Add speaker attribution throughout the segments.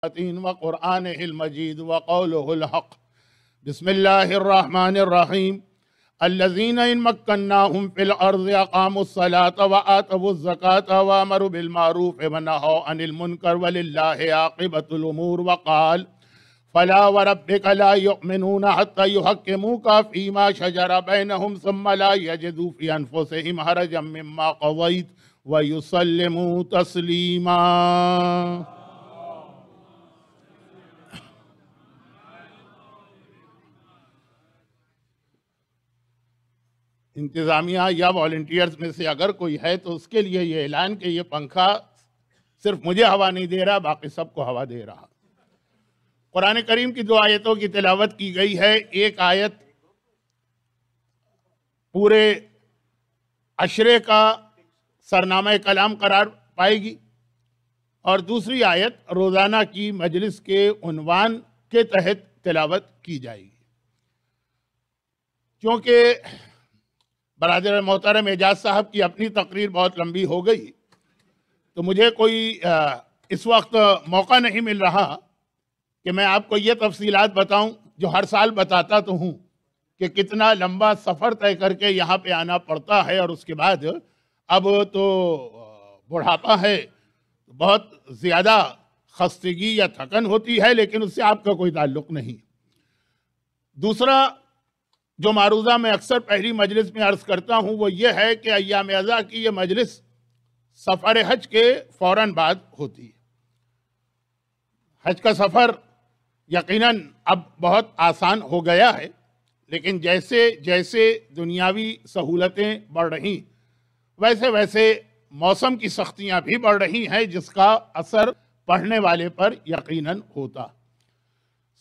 Speaker 1: وقرآنہ المجید وقولہ الحق بسم اللہ الرحمن الرحیم الذین ان مکناہم فی الارض اقاموا الصلاة وآتوا الزکاة وامروا بالمعروف ونہوا عن المنکر وللہ عاقبۃ الامور وقال فلا وربک لا یؤمنون حتی یحکموک فیما شجر بینہم ثم لا یجدوا فی انفسہم حرجا مما قضیت ویسلموا تسلیما۔ انتظامیہ یا والنٹیئرز میں سے اگر کوئی ہے تو اس کے لیے یہ اعلان کہ یہ پنکھا صرف مجھے ہوا نہیں دے رہا، باقی سب کو ہوا دے رہا۔ قرآن کریم کی 2 آیتوں کی تلاوت کی گئی ہے۔ ایک آیت پورے عشرے کا سرنامہ کلام قرار پائے گی اور دوسری آیت روزانہ کی مجلس کے عنوان کے تحت تلاوت کی جائے گی۔ کیونکہ برادر محترم اعجاز صاحب کی اپنی تقریر بہت لمبی ہو گئی تو مجھے کوئی اس وقت موقع نہیں مل رہا کہ میں آپ کو یہ تفصیلات بتاؤں جو ہر سال بتاتا تو ہوں کہ کتنا لمبا سفر طے کر کے یہاں پہ آنا پڑتا ہے، اور اس کے بعد اب تو بڑھاپا ہے، بہت زیادہ خستگی یا تھکن ہوتی ہے، لیکن اس سے آپ کا کوئی تعلق نہیں۔ دوسرا جو معروضہ میں اکثر پہلی مجلس میں عرض کرتا ہوں وہ یہ ہے کہ ایام اضحیٰ کی یہ مجلس سفر حج کے فوراً بعد ہوتی ہے۔ حج کا سفر یقیناً اب بہت آسان ہو گیا ہے، لیکن جیسے جیسے دنیاوی سہولتیں بڑھ رہی ویسے ویسے موسم کی سختیاں بھی بڑھ رہی ہیں، جس کا اثر پڑھنے والے پر یقیناً ہوتا۔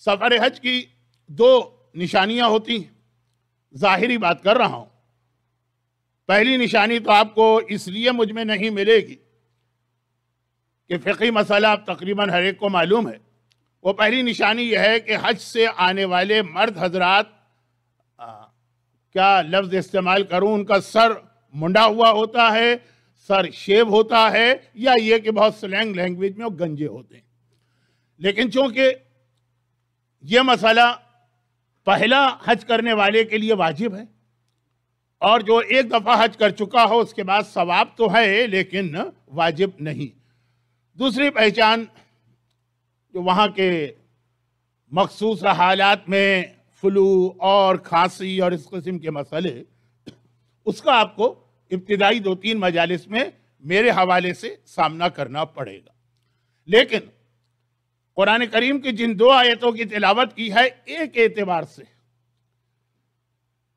Speaker 1: سفر حج کی 2 نشانیاں ہوتی ہیں، ظاہری بات کر رہا ہوں۔ پہلی نشانی تو آپ کو اس لیے مجھ میں نہیں ملے گی کہ فقہی مسئلہ اب تقریباً ہر ایک کو معلوم ہے۔ وہ پہلی نشانی یہ ہے کہ حج سے آنے والے مرد حضرات کیا لفظ استعمال کروں، ان کا سر منڈا ہوا ہوتا ہے، سر شیو ہوتا ہے، یا یہ کہ بہت سلینگ لینگویج میں وہ گنجے ہوتے ہیں۔ لیکن چونکہ یہ مسئلہ پہلا حج کرنے والے کے لیے واجب ہے، اور جو ایک دفعہ حج کر چکا ہو اس کے بعد ثواب تو ہے لیکن واجب نہیں۔ دوسری پہچان جو وہاں کے مخصوص حالات میں فلو اور کھانسی اور اس قسم کے مسئلے، اس کا آپ کو ابتدائی 2-3 مجالس میں میرے حوالے سے سامنا کرنا پڑے گا۔ لیکن قرآن کریم کی جن 2 آیتوں کی تلاوت کی ہے، ایک اعتبار سے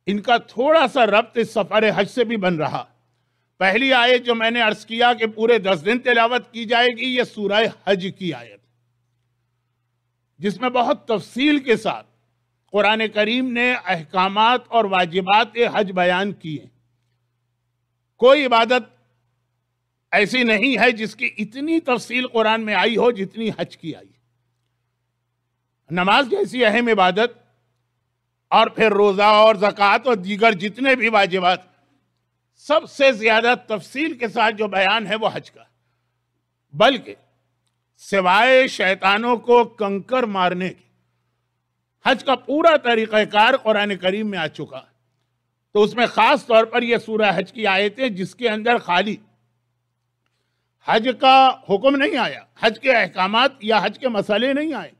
Speaker 1: ان کا تھوڑا سا ربط اس سفر حج سے بھی بن رہا۔ پہلی آیت جو میں نے عرض کیا کہ پورے 10 دن تلاوت کی جائے گی، یہ سورہ حج کی آیت، جس میں بہت تفصیل کے ساتھ قرآن کریم نے احکامات اور واجبات حج بیان کیے۔ کوئی عبادت ایسی نہیں ہے جس کی اتنی تفصیل قرآن میں آئی ہو جتنی حج کی آئی۔ نماز جیسی اہم عبادت، اور پھر روزہ اور زکوٰۃ اور دیگر جتنے بھی واجبات، سب سے زیادہ تفصیل کے ساتھ جو بیان ہے وہ حج کا، بلکہ سوائے شیطانوں کو کنکر مارنے کے حج کا پورا طریقہ کار قرآن کریم میں آ چکا۔ تو اس میں خاص طور پر یہ سورہ حج کی آیتیں جس کے اندر خالی حج کا حکم نہیں آیا، حج کے احکامات یا حج کے مسئلے نہیں آئے،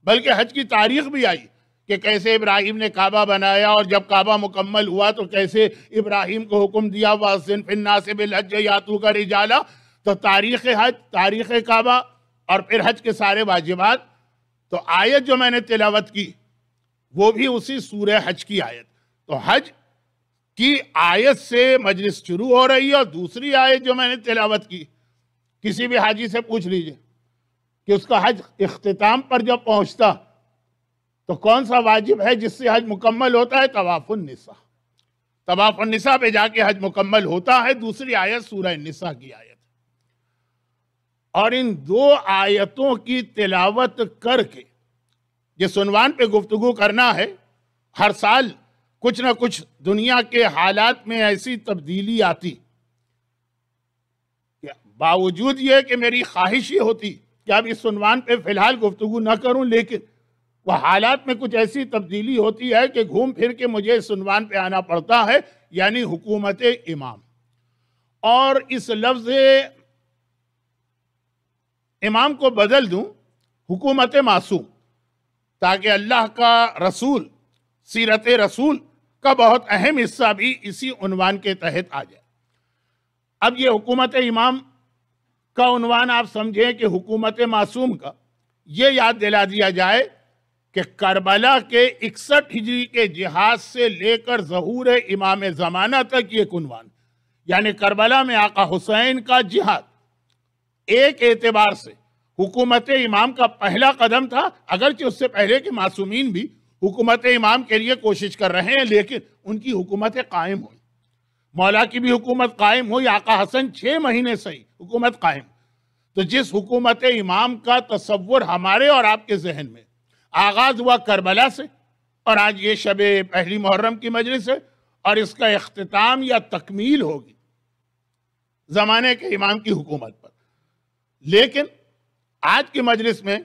Speaker 1: بلکہ حج کی تاریخ بھی آئی کہ کیسے ابراہیم نے کعبہ بنایا، اور جب کعبہ مکمل ہوا تو کیسے ابراہیم کو حکم دیا وَأَذِّن فِي النَّاسِ بِالْحَجِّ يَأْتُوكَ رِجَالًا۔ تو تاریخ حج، تاریخ کعبہ، اور پھر حج کے سارے واجبات۔ تو آیت جو میں نے تلاوت کی وہ بھی اسی سورہ حج کی آیت۔ تو حج کی آیت سے مجلس شروع ہو رہی ہے، اور دوسری آیت جو میں نے تلاوت کی، کسی بھی حاجی سے پوچھ لیجئے کہ اس کا حج اختتام پر جب پہنچتا تو کون سا واجب ہے جس سے حج مکمل ہوتا ہے؟ طواف النساء۔ طواف النساء پہ جا کے حج مکمل ہوتا ہے۔ دوسری آیت سورہ النساء کی آیت۔ اور ان 2 آیتوں کی تلاوت کر کے جس عنوان پہ گفتگو کرنا ہے، ہر سال کچھ نہ کچھ دنیا کے حالات میں ایسی تبدیلی آتی، باوجود یہ کہ میری خواہش یہ ہوتی کہ اب اس عنوان پہ فی الحال گفتگو نہ کروں، لیکن وہ حالات میں کچھ ایسی تبدیلی ہوتی ہے کہ گھوم پھر کے مجھے اس عنوان پہ آنا پڑتا ہے، یعنی حکومت امام۔ اور اس لفظ امام کو بدل دوں حکومت معصوم، تاکہ اللہ کا رسول، سیرت رسول کا بہت اہم حصہ بھی اسی عنوان کے تحت آ جائے۔ اب یہ حکومت امام کا عنوان آپ سمجھیں کہ حکومت معصوم کا یہ یاد دلا دیا جائے کہ کربلا کے 61 ہجری کے جہاد سے لے کر ظہور امام زمانہ تک یہ عنوان، یعنی کربلا میں آقا حسین کا جہاد ایک اعتبار سے حکومت امام کا پہلا قدم تھا، اگرچہ اس سے پہلے کہ معصومین بھی حکومت امام کے لیے کوشش کر رہے ہیں، لیکن ان کی حکومتیں قائم ہوئی۔ مولا کی بھی حکومت قائم ہوئی، آقا حسن 6 مہینے سے ہی حکومت قائم۔ تو جس حکومت امام کا تصور ہمارے اور آپ کے ذہن میں آغاز ہوا کربلا سے، اور آج یہ شب پہلی محرم کی مجلس ہے، اور اس کا اختتام یا تکمیل ہوگی زمانے کے امام کی حکومت پر۔ لیکن آج کی مجلس میں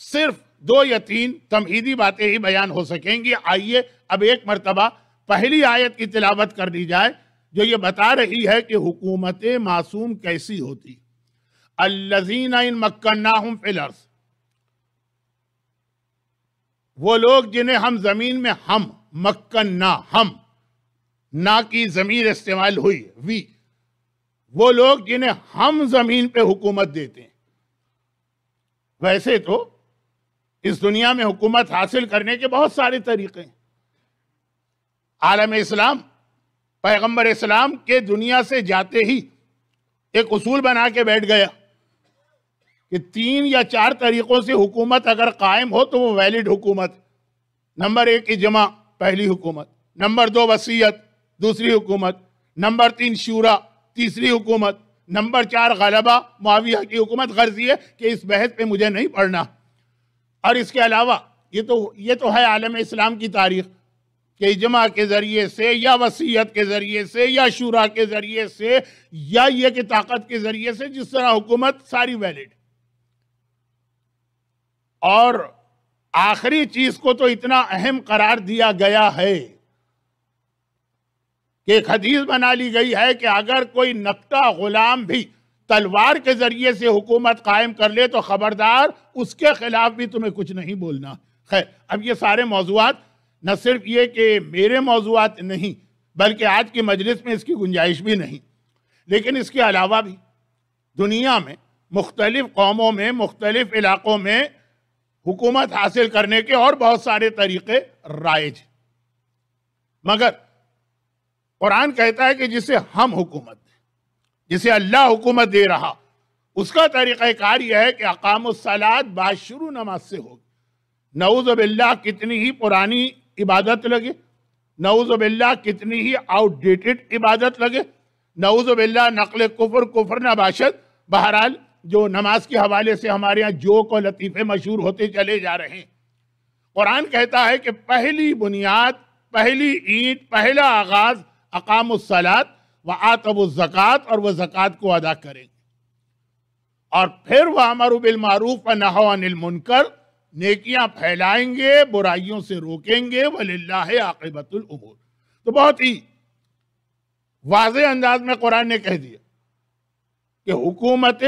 Speaker 1: صرف 2 یا 3 تمہیدی باتیں ہی بیان ہو سکیں گی۔ آئیے اب ایک مرتبہ پہلی آیت کی تلاوت کر دی جائے، جو یہ بتا رہی ہے کہ حکومت معصوم کیسی ہوتی۔ الذین ان مکناہم فی الارض، وہ لوگ جنہیں ہم زمین میں ہم مکننا، ہم نا کی ضمیر استعمال ہوئی وی، وہ لوگ جنہیں ہم زمین پہ حکومت دیتے ہیں۔ ویسے تو اس دنیا میں حکومت حاصل کرنے کے بہت سارے طریقے ہیں۔ عالم اسلام، پیغمبر اسلام کے دنیا سے جاتے ہی ایک اصول بنا کے بیٹھ گیا کہ 3 یا 4 طریقوں سے حکومت اگر قائم ہو تو وہ ویلڈ حکومت۔ نمبر 1 اجماع، پہلی حکومت۔ نمبر 2 وصیت، دوسری حکومت۔ نمبر 3 شورا، تیسری حکومت۔ نمبر 4 غلبہ، معاویہ کی حکومت۔ غرض یہ کہ اس بحث پہ مجھے نہیں پڑھنا۔ اور اس کے علاوہ یہ تو ہے عالم اسلام کی تاریخ کہ اجماع کے ذریعے سے یا وصیت کے ذریعے سے یا شورا کے ذریعے سے یا یہ کہ طاقت کے ذریعے سے جس طرح حکومت ساری ویلڈ۔ اور آخری چیز کو تو اتنا اہم قرار دیا گیا ہے کہ ایک حدیث بنا لی گئی ہے کہ اگر کوئی نکٹا غلام بھی تلوار کے ذریعے سے حکومت قائم کر لے تو خبردار اس کے خلاف بھی تمہیں کچھ نہیں بولنا۔ خیر، اب یہ سارے موضوعات نہ صرف یہ کہ میرے موضوعات نہیں بلکہ آج کی مجلس میں اس کی گنجائش بھی نہیں، لیکن اس کے علاوہ بھی دنیا میں مختلف قوموں میں مختلف علاقوں میں حکومت حاصل کرنے کے اور بہت سارے طریقے رائج ہیں، مگر قرآن کہتا ہے کہ جسے ہم حکومت دیں، جسے اللہ حکومت دے رہا، اس کا طریقہ کار یہ ہے کہ اقام الصلاۃ باشرو نماز سے ہوگی۔ نعوذ باللہ کتنی ہی پرانی عبادت لگے، نعوذ باللہ کتنی ہی آؤٹ ڈیٹڈ عبادت لگے، نعوذ باللہ نقل کفر نباشد، بہرحال جو نماز کے حوالے سے ہمارے یہاں جوک اور لطیفے مشہور ہوتے چلے جا رہے ہیں۔ قرآن کہتا ہے کہ پہلی بنیاد، پہلی اینٹ، پہلا آغاز اقام الصلاۃ وآتوا الزکوٰۃ، اور وہ زکوٰۃ کو ادا کریں گے، اور پھر وَأَمَرُوا بِالْمَعْرُوفِ وَنَهَوْا عَنِ الْمُنکر، نیکیاں پھیلائیں گے، برائیوں سے روکیں گے، وَلِلَّهِ عَاقِبَةُ الْأُمُورِ۔ تو بہت ہی واضح انداز میں قرآن نے کہہ دیا کہ حکومت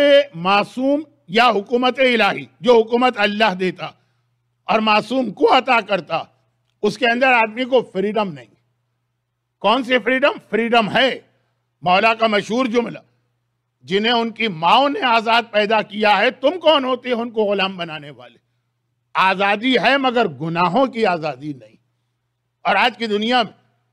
Speaker 1: معصوم یا حکومت الہی، جو حکومت اللہ دیتا اور معصوم کو عطا کرتا، اس کے اندر آدمی کو فریڈم نہیں۔ کون سی فریڈم؟ فریڈم ہے مولا کا مشہور جملہ، جنہیں ان کی ماں نے آزاد پیدا کیا ہے، تم کون ہوتے ہیں ان کو غلام بنانے والے؟ آزادی ہے مگر گناہوں کی آزادی نہیں۔ اور آج کی دنیا میں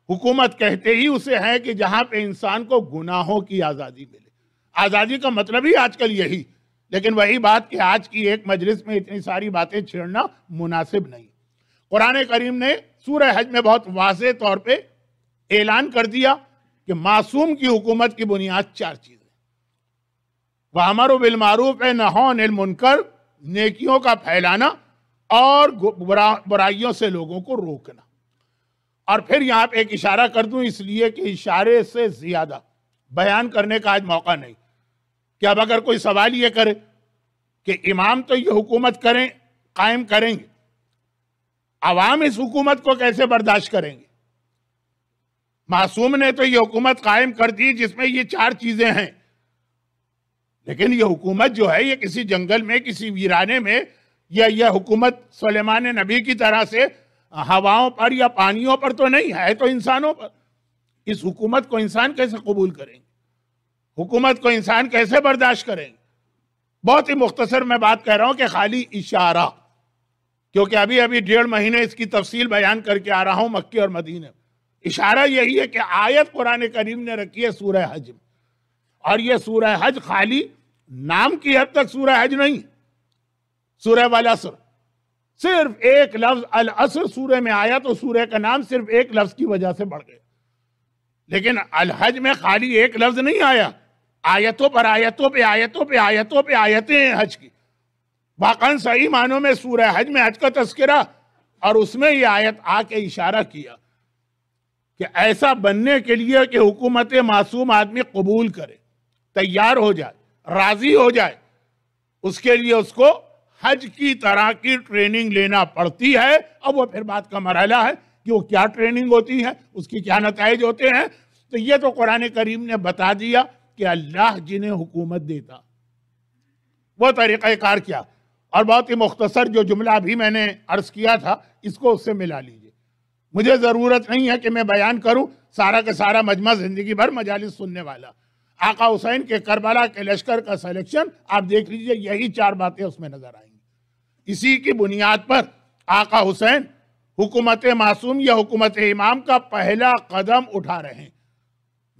Speaker 1: حکومت کہتے ہی اسے ہے کہ جہاں پہ انسان کو گناہوں کی آزادی ملے۔ آزادی کا مطلب ہی آج کل یہی، لیکن وہی بات کہ آج کی ایک مجلس میں اتنی ساری باتیں چھیڑنا مناسب نہیں۔ قرآن کریم نے سورہ حج میں بہت واضح طور پہ اعلان کر دیا کہ معصوم کی حکومت کی بنیاد 4 چیزیں: وَأَمَرُوا بِالْمَعْرُوفِ وَنَهَوْا عَنِ الْمُنکر، نیکیوں کا پھیلانا اور برائیوں سے لوگوں کو روکنا۔ اور پھر یہاں پہ ایک اشارہ کر دوں، اس لیے کہ اشارے سے زیادہ بیان کرنے کا آج موقع نہیں، کہ اب اگر کوئی سوال یہ کرے کہ امام تو یہ حکومت قائم کریں گے، عوام اس حکومت کو کیسے برداشت کریں گے؟ معصوم نے تو یہ حکومت قائم کر دی جس میں یہ 4 چیزیں ہیں، لیکن یہ حکومت جو ہے یہ کسی جنگل میں، کسی ویرانے میں، یا یہ حکومت سلیمان نبی کی طرح سے ہواؤں پر یا پانیوں پر تو نہیں ہے، تو انسانوں پر۔ اس حکومت کو انسان کیسے قبول کریں گے؟ حکومت کو انسان کیسے برداشت کریں گے؟ بہت ہی مختصر میں بات کہہ رہا ہوں کہ خالی اشارہ، کیونکہ ابھی 1.5 مہینے اس کی تفصیل بیان کر کے آ رہا ہوں مکی اور مدینہ۔ اشارہ یہی ہے کہ آیت قرآن کریم نے رکھی ہے سورہ حج میں، اور یہ سورہ حج خالی نام کی حد تک سورہ حج نہیں، سورہ والعصر، صرف ایک لفظ العصر سورہ میں آیا تو سورہ کا نام صرف ایک لفظ کی وجہ سے بڑھ گیا۔ لیکن الحج میں خالی ایک لفظ نہیں آیا، آیتوں پر آیتوں پہ آیتوں پہ آیتوں پہ آیتیں ہیں حج کی۔ واقعاً صحیح معنوں میں سورہ حج میں حج کا تذکرہ، اور اس میں یہ آیت آ کے اشارہ کیا کہ ایسا بننے کے لیے کہ حکومت معصوم آدمی قبول کرے، تیار ہو جائے، راضی ہو جائے، اس کے لیے اس کو حج کی طرح کی ٹریننگ لینا پڑتی ہے۔ اب وہ پھر بات کا مرحلہ ہے کہ وہ کیا ٹریننگ ہوتی ہے، اس کی کیا نتائج ہوتے ہیں۔ تو یہ تو قرآن کریم نے بتا دیا کہ اللہ جنہیں حکومت دیتا وہ طریقہ کار کیا۔ اور بہت ہی مختصر جو جملہ ابھی میں نے عرض کیا تھا اس کو اس سے ملا لیجئے۔ مجھے ضرورت نہیں ہے کہ میں بیان کروں، سارا کا سارا مجمع زندگی بھر مجالس سننے والا۔ آقا حسین کے کربلا کے لشکر کا سلیکشن آپ دیکھ لیجئے، یہی 4 باتیں اس میں نظر آئیں گی۔ اسی کی بنیاد پر آقا حسین حکومت معصوم یا حکومت امام کا پہلا قدم اٹھا رہے ہیں۔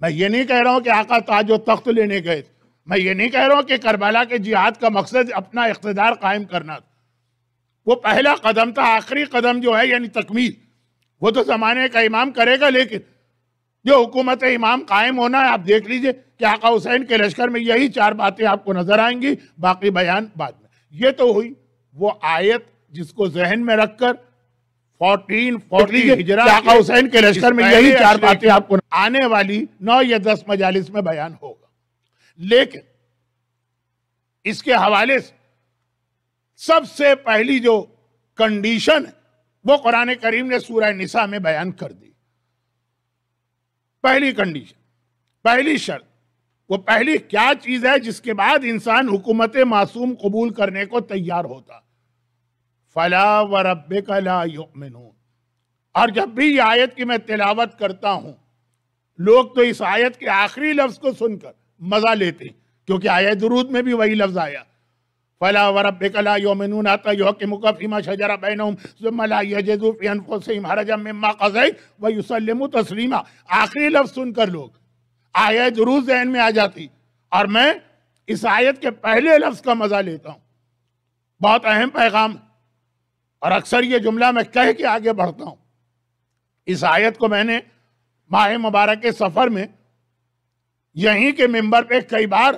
Speaker 1: میں یہ نہیں کہہ رہا ہوں کہ آقا تاج و تخت لینے گئے تھے، میں یہ نہیں کہہ رہا ہوں کہ کربلا کے جہاد کا مقصد اپنا اقتدار قائم کرنا تھا۔ وہ پہلا قدم تھا، آخری قدم جو ہے یعنی تکمیل، وہ تو زمانے کا امام کرے گا، لیکن جو حکومت امام قائم ہونا ہے آپ دیکھ لیجئے کہ آقا حسین کے لشکر میں یہی 4 باتیں آپ کو نظر آئیں گی، باقی بیان بعد میں۔ یہ تو ہوئی وہ آیت جس کو ذہن میں رکھ کر 1440 ہجرہ آقا حسین کے لشکر میں یہی 4 باتیں آپ کو آنے والی 9 یا 10 مجالس میں بیان ہوگا۔ لیکن اس کے حوالے سے سب سے پہلی جو کنڈیشن ہے وہ قرآن کریم نے سورہ نساء میں بیان کر دی۔ پہلی کنڈیشن، پہلی شرط، وہ پہلی کیا چیز ہے جس کے بعد انسان حکومت معصوم قبول کرنے کو تیار ہوتا؟ فَلَا وَرَبِّكَ لَا يُؤْمِنُونَ۔ اور جب بھی یہ آیت کی میں تلاوت کرتا ہوں، لوگ تو اس آیت کے آخری لفظ کو سن کر مزہ لیتے ہیں، کیونکہ آیت درود میں بھی وہی لفظ آیا، فَلَا وَرَبِّكَ لَا يُؤْمِنُونَ حَتَّىٰ يُحَكِّمُوكَ فِيمَا شَجَرَ بَيْنَهُمْ ثُمَّ لَا يَجِدُوا فِي أَنفُسِهِمْ حَرَجًا مِّمَّا قَضَيْتَ وَيُسَلِّمُوا تَسْلِيمًا۔ آخری لفظ سن کر لوگ آیت درود ذہن میں آ جاتی، اور میں اس آیت کے پہلے لفظ کا مزہ لیتا ہوں۔ بہت اہم پیغام، اور اکثر یہ جملہ میں کہہ کے آگے بڑھتا ہوں۔ اس آیت کو میں نے ماہ مبارک کے سفر میں یہیں کے منبر پہ کئی بار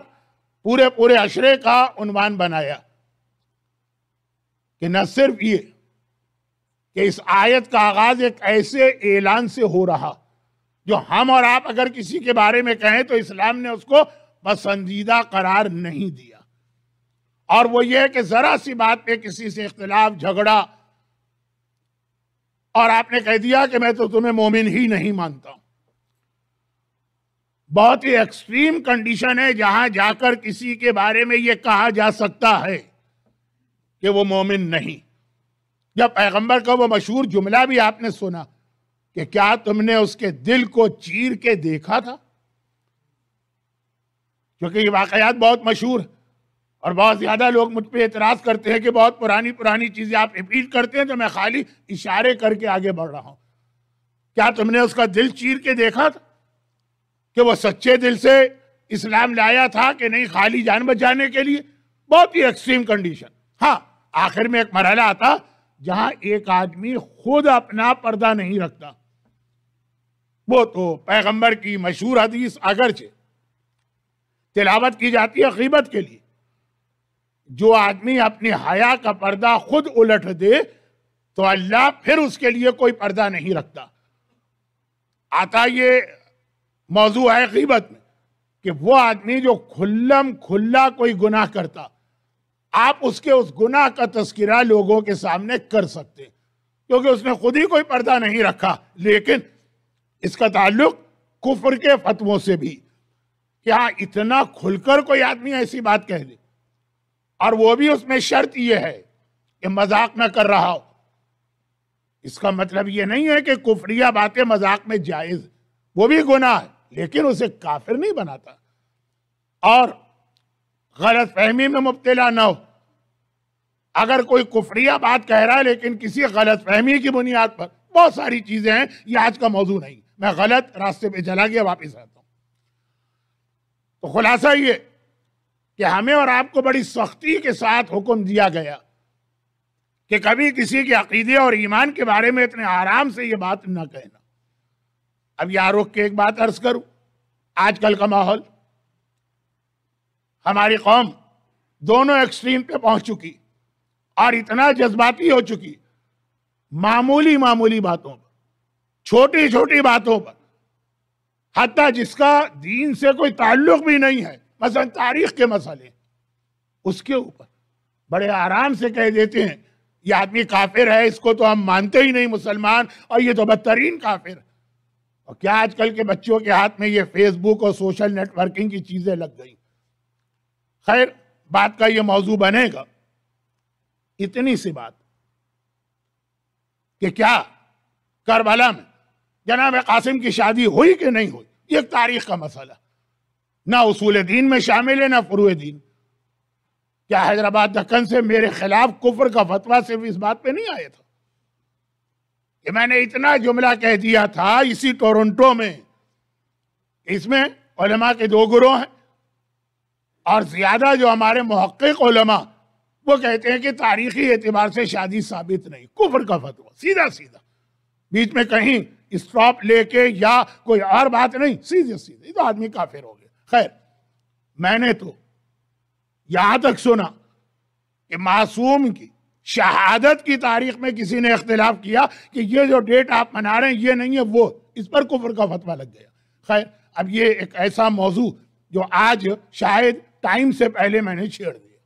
Speaker 1: پورے عشرے کا عنوان بنایا کہ نہ صرف یہ کہ اس آیت کا آغاز ایک ایسے اعلان سے ہو رہا جو ہم اور آپ اگر کسی کے بارے میں کہیں تو اسلام نے اس کو پسندیدہ قرار نہیں دیا، اور وہ یہ ہے کہ ذرا سی بات پہ کسی سے اختلاف جھگڑا اور آپ نے کہہ دیا کہ میں تو تمہیں مومن ہی نہیں مانتا ہوں۔ بہت ہی ایکسٹریم کنڈیشن ہے جہاں جا کر کسی کے بارے میں یہ کہا جا سکتا ہے کہ وہ مومن نہیں۔ جب پیغمبر کا وہ مشہور جملہ بھی آپ نے سنا کہ کیا تم نے اس کے دل کو چیر کے دیکھا تھا؟ کیونکہ یہ واقعات بہت مشہور ہیں اور بہت زیادہ لوگ مجھ پہ اعتراض کرتے ہیں کہ بہت پرانی چیزیں آپ ریپیٹ کرتے ہیں، تو میں خالی اشارے کر کے آگے بڑھ رہا ہوں۔ کیا تم نے اس کا دل چیر کے دیکھا تھا کہ وہ سچے دل سے اسلام لایا تھا کہ نہیں خالی جان بچانے کے لیے؟ بہت ہی ایکسٹریم کنڈیشن۔ ہاں، آخر میں ایک مرحلہ آتا جہاں ایک آدمی خود اپنا پردہ نہیں رکھتا، وہ تو پیغمبر کی مشہور حدیث اگرچہ تلاوت کی جاتی ہے غیبت کے لیے، جو آدمی اپنی حیا کا پردہ خود الٹ دے تو اللہ پھر اس کے لیے کوئی پردہ نہیں رکھتا۔ آتا یہ موضوع ہے غیبت میں کہ وہ آدمی جو کھلا کوئی گناہ کرتا، آپ اس کے اس گناہ کا تذکرہ لوگوں کے سامنے کر سکتے ہیں، کیونکہ اس نے خود ہی کوئی پردہ نہیں رکھا، لیکن اس کا تعلق کفر کے فتووں سے بھی، کیا اتنا کھل کر کوئی آدمی ایسی بات کہہ دے، اور وہ بھی اس میں شرط یہ ہے کہ مذاق نہ کر رہا ہو؟ اس کا مطلب یہ نہیں ہے کہ کفریہ باتیں مذاق میں جائز، وہ بھی گناہ ہے، لیکن اسے کافر نہیں بناتا۔ اور غلط فہمی میں مبتلا نہ ہو، اگر کوئی کفریہ بات کہہ رہا ہے لیکن کسی غلط فہمی کی بنیاد پر، بہت ساری چیزیں ہیں، یہ آج کا موضوع نہیں، میں غلط راستے پہ چلا گیا، واپس آتا ہوں۔ تو خلاصہ یہ کہ ہمیں اور آپ کو بڑی سختی کے ساتھ حکم دیا گیا کہ کبھی کسی کے عقیدے اور ایمان کے بارے میں اتنے آرام سے یہ بات نہ کہنا۔ اب یہاں رک کے ایک بات عرض کروں، آج کل کا ماحول، ہماری قوم دونوں ایکسٹریم پہ پہنچ چکی اور اتنا جذباتی ہو چکی، معمولی باتوں پر، چھوٹی چھوٹی باتوں پر، حتیٰ جس کا دین سے کوئی تعلق بھی نہیں ہے، مثلا تاریخ کے مسئلے، اس کے اوپر بڑے آرام سے کہہ دیتے ہیں یہ آدمی کافر ہے، اس کو تو ہم مانتے ہی نہیں مسلمان، اور یہ تو بدترین کافر۔ اور کیا آج کل کے بچوں کے ہاتھ میں یہ فیس بک اور سوشل نیٹ ورکنگ کی چیزیں لگ گئی۔ خیر، بات کا یہ موضوع بنے گا، اتنی سی بات کہ کیا کربلا میں جناب قاسم کی شادی ہوئی کہ نہیں ہوئی، یہ ایک تاریخ کا مسئلہ، نہ اصول دین میں شامل ہے نہ فروع دین۔ کیا حیدرآباد دکن سے میرے خلاف کفر کا فتویٰ صرف اس بات پہ نہیں آیا تھا کہ میں نے اتنا جملہ کہہ دیا تھا اسی ٹورنٹو میں، اس میں علماء کے دو گروہ ہیں، اور زیادہ جو ہمارے محقق علماء وہ کہتے ہیں کہ تاریخی اعتبار سے شادی ثابت نہیں، کفر کا فتویٰ، سیدھا بیچ میں کہیں اسٹاپ لے کے یا کوئی اور بات نہیں، سیدھے یہ تو آدمی کافر ہو گیا۔ خیر، میں نے تو یہاں تک سنا کہ معصوم کی شہادت کی تاریخ میں کسی نے اختلاف کیا کہ یہ جو ڈیٹ آپ منا رہے ہیں یہ نہیں ہے، وہ اس پر کفر کا فتویٰ لگ گیا۔ خیر، اب یہ ایک ایسا موضوع جو آج شاید ٹائم سے پہلے میں نے چھیڑ دیا،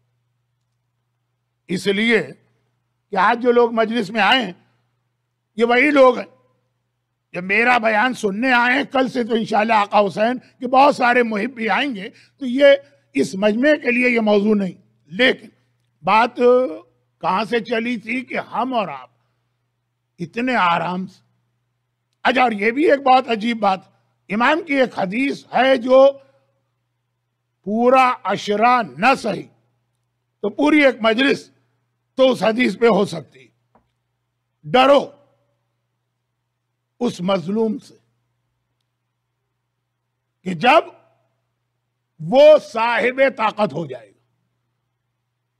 Speaker 1: اس لیے کہ آج جو لوگ مجلس میں آئے ہیں یہ وہی لوگ ہیں جو میرا بیان سننے آئے ہیں، کل سے تو انشاءاللہ آقا حسین کے بہت سارے محب بھی آئیں گے، تو یہ اس مجمع کے لیے یہ موضوع نہیں۔ لیکن بات کہاں سے چلی تھی کہ ہم اور آپ اتنے آرام سے، اچھا، اور یہ بھی ایک بہت عجیب بات، امام کی ایک حدیث ہے جو پورا عشرہ نہ صحیح تو پوری ایک مجلس تو اس حدیث پہ ہو سکتی۔ ڈرو اس مظلوم سے کہ جب وہ صاحب طاقت ہو جائے گا،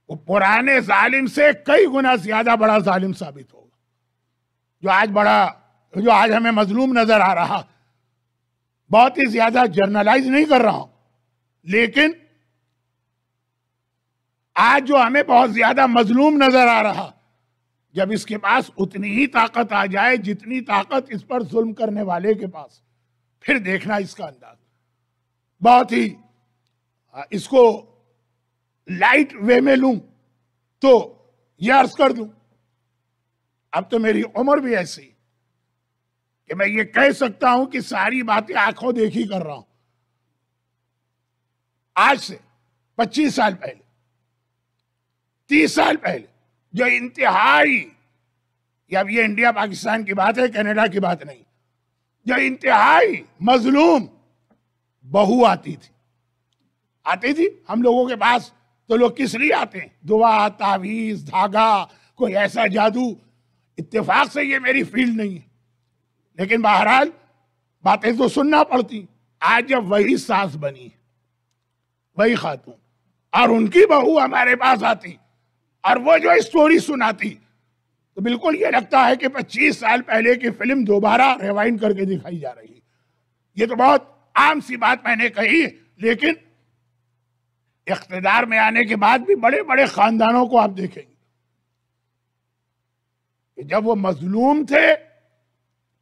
Speaker 1: وہ پرانے ظالم سے کئی گنا زیادہ بڑا ظالم ثابت ہوگا، جو آج ہمیں مظلوم نظر آ رہا، بہت ہی زیادہ جرنلائز نہیں کر رہا ہوں، لیکن آج جو ہمیں بہت زیادہ مظلوم نظر آ رہا، جب اس کے پاس اتنی ہی طاقت آ جائے جتنی طاقت اس پر ظلم کرنے والے کے پاس، پھر دیکھنا اس کا انداز بہت ہی، اس کو لائٹ وے میں لوں تو یہ عرض کر دوں، اب تو میری عمر بھی ایسی کہ میں یہ کہہ سکتا ہوں کہ ساری باتیں آنکھوں دیکھی کر رہا ہوں۔ آج سے 25 سال پہلے، 30 سال پہلے، جو انتہائی، یا اب یہ انڈیا پاکستان کی بات ہے، کینیڈا کی بات نہیں، جو انتہائی مظلوم بہو آتی تھی ہم لوگوں کے پاس، تو لوگ کس لیے آتے ہیں؟ دعا، تعویذ، دھاگا، کوئی ایسا جادو۔ اتفاق سے یہ میری فیلڈ نہیں ہے، لیکن بہرحال باتیں تو سننا پڑتی۔ آج جب وہی ساس بنی، وہی خاتون، اور ان کی بہو ہمارے پاس آتی اور وہ جو اسٹوری سناتی، تو بالکل یہ لگتا ہے کہ 25 سال پہلے کی فلم دوبارہ ریوائنڈ کر کے دکھائی جا رہی ہے۔ یہ تو بہت عام سی بات میں نے کہی، لیکن اقتدار میں آنے کے بعد بھی بڑے بڑے خاندانوں کو آپ دیکھیں گے کہ جب وہ مظلوم تھے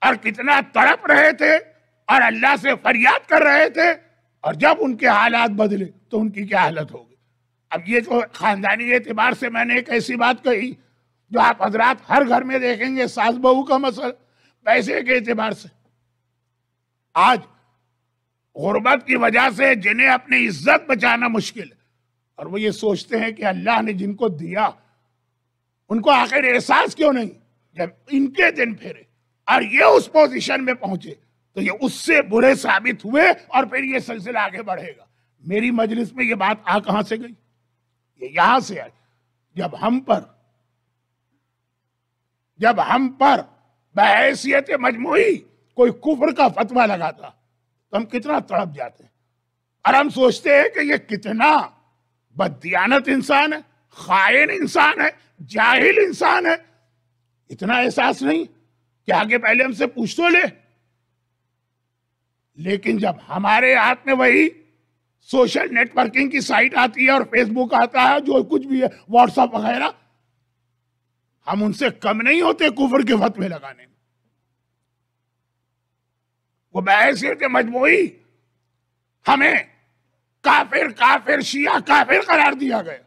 Speaker 1: اور کتنا تڑپ رہے تھے اور اللہ سے فریاد کر رہے تھے، اور جب ان کے حالات بدلے تو ان کی کیا حالت ہوگی۔ اب یہ جو خاندانی اعتبار سے میں نے ایک ایسی بات کہی جو آپ حضرات ہر گھر میں دیکھیں گے، ساس بہو کا مسئلہ، پیسے کے اعتبار سے آج غربت کی وجہ سے جنہیں اپنی عزت بچانا مشکل ہے، اور وہ یہ سوچتے ہیں کہ اللہ نے جن کو دیا ان کو آخر احساس کیوں نہیں؟ جب ان کے دن پھرے اور یہ اس پوزیشن میں پہنچے تو یہ اس سے برے ثابت ہوئے، اور پھر یہ سلسلہ آگے بڑھے گا۔ میری مجلس میں یہ بات کہاں سے گئی؟ یہ یہاں سے آئی جب ہم پر بحیثیت مجموعی کوئی کفر کا فتویٰ لگاتا تو ہم کتنا تڑپ جاتے ہیں، اور ہم سوچتے ہیں کہ یہ کتنا بددیانت انسان ہے، خائن انسان ہے، جاہل انسان ہے۔ اتنا احساس نہیں کہ آگے پہلے ہم سے پوچھ تو لے۔ لیکن جب ہمارے ہاتھ میں وہی سوشل نیٹ ورکنگ کی سائٹ آتی ہے اور فیس بک آتا ہے، جو کچھ بھی ہے، واٹس ایپ وغیرہ، ہم ان سے کم نہیں ہوتے کفر کے فتوے لگانے میں۔ وہ بحیثیت مجموعی ہمیں کافر شیعہ کافر قرار دیا گیا،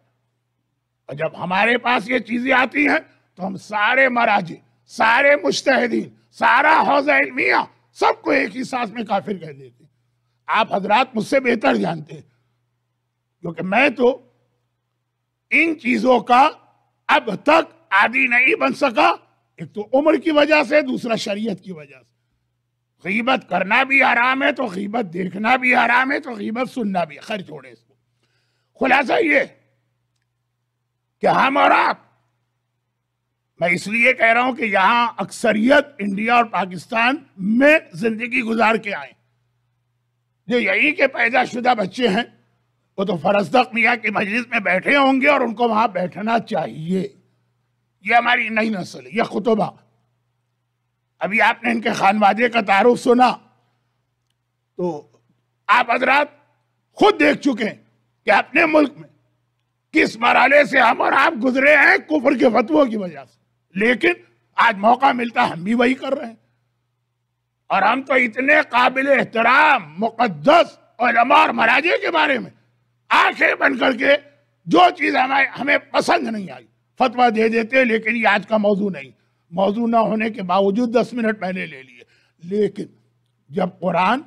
Speaker 1: اور جب ہمارے پاس یہ چیزیں آتی ہیں تو ہم سارے مراجع، سارے مجتہدین، سارا حوزہ علمیہ سب کو ایک ہی سانس میں کافر کہہ دیتے ہیں۔ آپ حضرات مجھ سے بہتر جانتے ہیں، کیونکہ میں تو ان چیزوں کا اب تک عادی نہیں بن سکا، ایک تو عمر کی وجہ سے، دوسرا شریعت کی وجہ سے۔ غیبت کرنا بھی حرام ہے تو غیبت دیکھنا بھی حرام ہے تو غیبت سننا بھی، خیر چھوڑے اس کو۔ خلاصہ یہ کہ ہم اور آپ، میں اس لیے کہہ رہا ہوں کہ یہاں اکثریت انڈیا اور پاکستان میں زندگی گزار کے آئیں، جو یہی کے پیدا شدہ بچے ہیں وہ تو فرزدق میاں کی مجلس میں بیٹھے ہوں گے، اور ان کو وہاں بیٹھنا چاہیے۔ یہ ہماری نئی نسل ہے، یہ خطبہ، ابھی آپ نے ان کے خانوادے کا تعارف سنا تو آپ حضرات خود دیکھ چکے ہیں کہ اپنے ملک میں کس مرحلے سے ہم اور آپ گزرے ہیں کفر کے فتووں کی وجہ سے، لیکن آج موقع ملتا ہم بھی وہی کر رہے ہیں۔ اور ہم تو اتنے قابل احترام مقدس علماء اور مراجع کے بارے میں آنکھیں بند کر کے جو چیز ہمیں پسند نہیں آئی فتویٰ دے دیتے، لیکن یہ آج کا موضوع نہیں، موضوع نہ ہونے کے باوجود 10 منٹ میں نے لے لیے۔ لیکن جب قرآن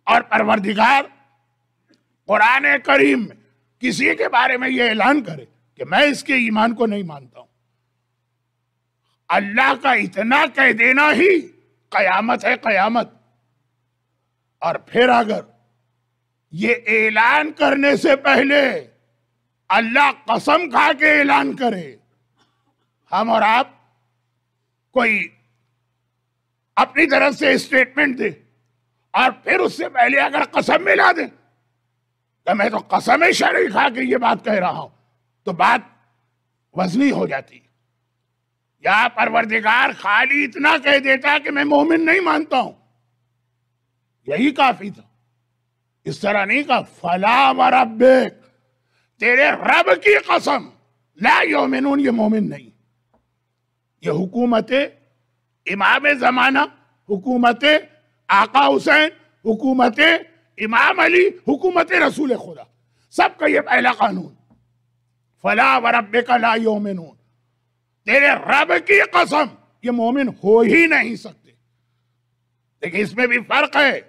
Speaker 1: اور پروردگار قرآن کریم میں کسی کے بارے میں یہ اعلان کرے کہ میں اس کے ایمان کو نہیں مانتا ہوں، اللہ کا اتنا کہہ دینا ہی قیامت ہے، قیامت۔ اور پھر اگر یہ اعلان کرنے سے پہلے اللہ قسم کھا کے اعلان کرے، ہم اور آپ کوئی اپنی طرف سے اسٹیٹمنٹ دے اور پھر اس سے پہلے اگر قسم ملا دیں کہ میں تو قسم شرعی کھا کے یہ بات کہہ رہا ہوں، تو بات وزنی ہو جاتی۔ یا پروردگار خالی اتنا کہہ دیتا کہ میں مومن نہیں مانتا ہوں، یہی کافی تھا۔ اس طرح نہیں کہا فلا وربک، تیرے رب کی قسم لا یؤمنون، یہ مومن نہیں۔ یہ حکومت امام زمانہ، حکومت آقا حسین، حکومت امام علی، حکومت رسول خدا، سب کا یہ پہلا قانون، فلا وربک لا یؤمنون، تیرے رب کی قسم یہ مومن ہو ہی نہیں سکتے۔ لیکن اس میں بھی فرق ہے،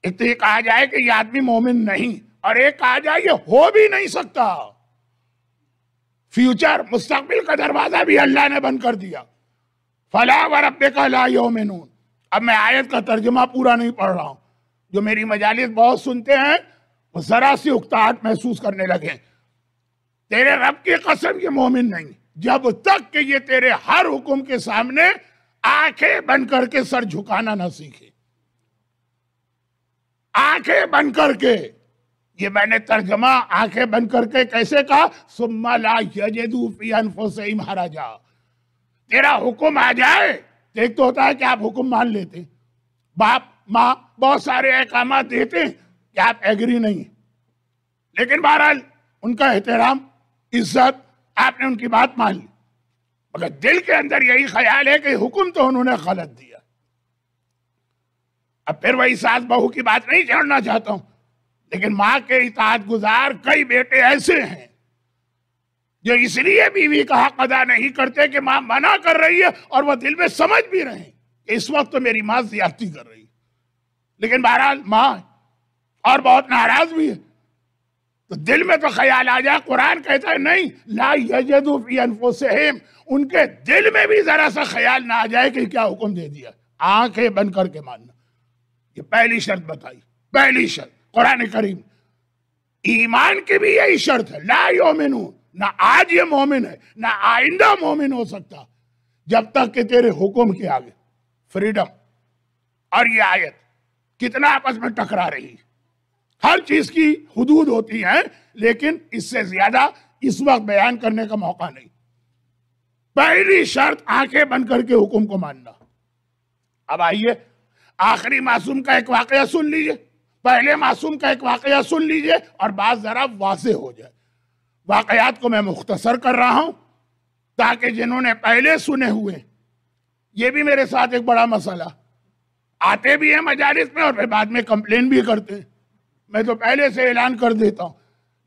Speaker 1: ایک تو یہ کہا جائے کہ یہ آدمی مومن نہیں، اور ایک کہا جائے یہ ہو بھی نہیں سکتا۔ فیوچر، مستقبل کا دروازہ بھی اللہ نے بند کر دیا، فلا وربک لا یؤمنون۔ اب میں آیت کا ترجمہ پورا نہیں پڑھ رہا ہوں، جو میری مجالس بہت سنتے ہیں وہ ذرا سی اکتاہٹ محسوس کرنے لگے۔ تیرے رب کی قسم یہ مومن نہیں جب تک کہ یہ تیرے ہر حکم کے سامنے آنکھیں بند کر کے سر جھکانا نہ سیکھے۔ آنکھیں بند کر کے، یہ میں نے ترجمہ آنکھیں بند کر کے کیسے کہا، ثم لا یجدوا فی انفسہم حرجا۔ تیرا حکم آ جائے، ایک تو ہوتا ہے کہ آپ حکم مان لیتے ہیں، باپ ماں بہت سارے احکامات دیتے ہیں کہ آپ ایگری نہیں، لیکن بہرحال ان کا احترام، عزت، آپ نے ان کی بات مان لی، مگر دل کے اندر یہی خیال ہے کہ حکم تو انہوں نے غلط دیا۔ اب پھر وہی ساس بہو کی بات نہیں چھوڑنا چاہتا ہوں، لیکن ماں کے اطاعت گزار کئی بیٹے ایسے ہیں جو اس لیے بیوی کا حق ادا نہیں کرتے کہ ماں منع کر رہی ہے اور وہ دل میں سمجھ بھی رہے ہیں کہ اس وقت تو میری ماں زیادتی کر رہی ہے، لیکن بہرحال ماں اور بہت ناراض بھی ہے، تو دل میں تو خیال آ جائے۔ قرآن کہتا ہے نہیں، لا یجدوا فی انفسہم، ان کے دل میں بھی ذرا سا خیال نہ آ جائے کہ کیا حکم دے دیا، آنکھیں بند کر کے ماننا۔ یہ پہلی شرط بتائی، پہلی شرط قرآن کریم۔ ایمان کی بھی یہی شرط ہے، لا یؤمنون، نہ آج یہ مومن ہے نہ آئندہ مومن ہو سکتا جب تک کہ تیرے حکم کے آگے فریڈم۔ اور یہ آیت کتنا آپس میں ٹکرا رہی ہے، ہر چیز کی حدود ہوتی ہیں لیکن اس سے زیادہ اس وقت بیان کرنے کا موقع نہیں۔ پہلی شرط آنکھیں بند کر کے حکم کو ماننا۔ اب آئیے آخری معصوم کا ایک واقعہ سن لیجئے، پہلے معصوم کا ایک واقعہ سن لیجئے اور بات ذرا واضح ہو جائے۔ واقعات کو میں مختصر کر رہا ہوں تاکہ جنہوں نے پہلے سنے ہوئے، یہ بھی میرے ساتھ ایک بڑا مسئلہ، آتے بھی ہیں مجالس میں اور پھر بعد میں کمپلین بھی کرتے ہیں۔ میں تو پہلے سے اعلان کر دیتا ہوں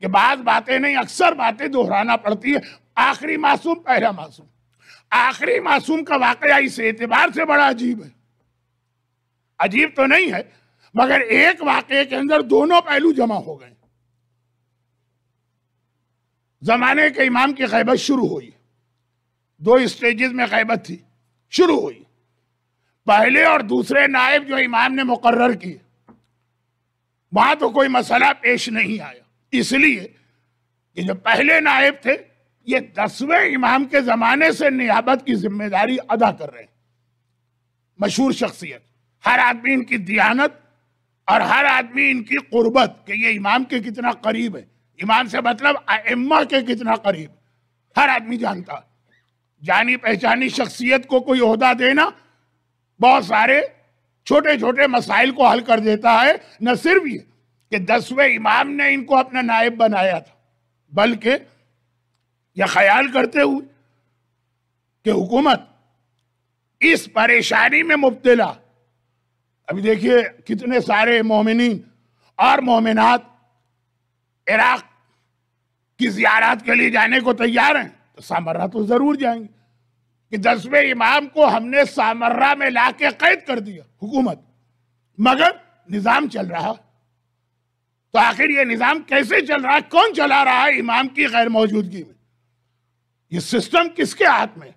Speaker 1: کہ بعض باتیں نہیں، اکثر باتیں دہرانا پڑتی ہے۔ آخری معصوم، پہلا معصوم۔ آخری معصوم کا واقعہ اس اعتبار سے بڑا عجیب ہے، عجیب تو نہیں ہے مگر ایک واقعے کے اندر دونوں پہلو جمع ہو گئے۔ زمانے کے امام کی غیبت شروع ہوئی، دو اسٹیجز میں غیبت تھی، شروع ہوئی۔ پہلے اور دوسرے نائب جو امام نے مقرر کیے، وہاں تو کوئی مسئلہ پیش نہیں آیا، اس لیے کہ جو پہلے نائب تھے یہ 10ویں امام کے زمانے سے نیابت کی ذمہ داری ادا کر رہے ہیں۔ مشہور شخصیت، ہر آدمی ان کی دیانت اور ہر آدمی ان کی قربت کہ یہ امام کے کتنا قریب ہے، امام سے مطلب ائمہ کے کتنا قریب، ہر آدمی جانتا۔ جانی پہچانی شخصیت کو کوئی عہدہ دینا بہت سارے چھوٹے چھوٹے مسائل کو حل کر دیتا ہے۔ نہ صرف یہ کہ 10ویں امام نے ان کو اپنا نائب بنایا تھا، بلکہ یہ خیال کرتے ہوئے کہ حکومت اس پریشانی میں مبتلا، ابھی دیکھیے کتنے سارے مومنین اور مومنات عراق کی زیارات کے لیے جانے کو تیار ہیں، تو سامرہ تو ضرور جائیں گے کہ 10ویں امام کو ہم نے سامرہ میں لا کے قید کر دیا حکومت، مگر نظام چل رہا۔ تو آخر یہ نظام کیسے چل رہا ہے، کون چلا رہا ہے امام کی غیر موجودگی میں؟ یہ سسٹم کس کے ہاتھ میں؟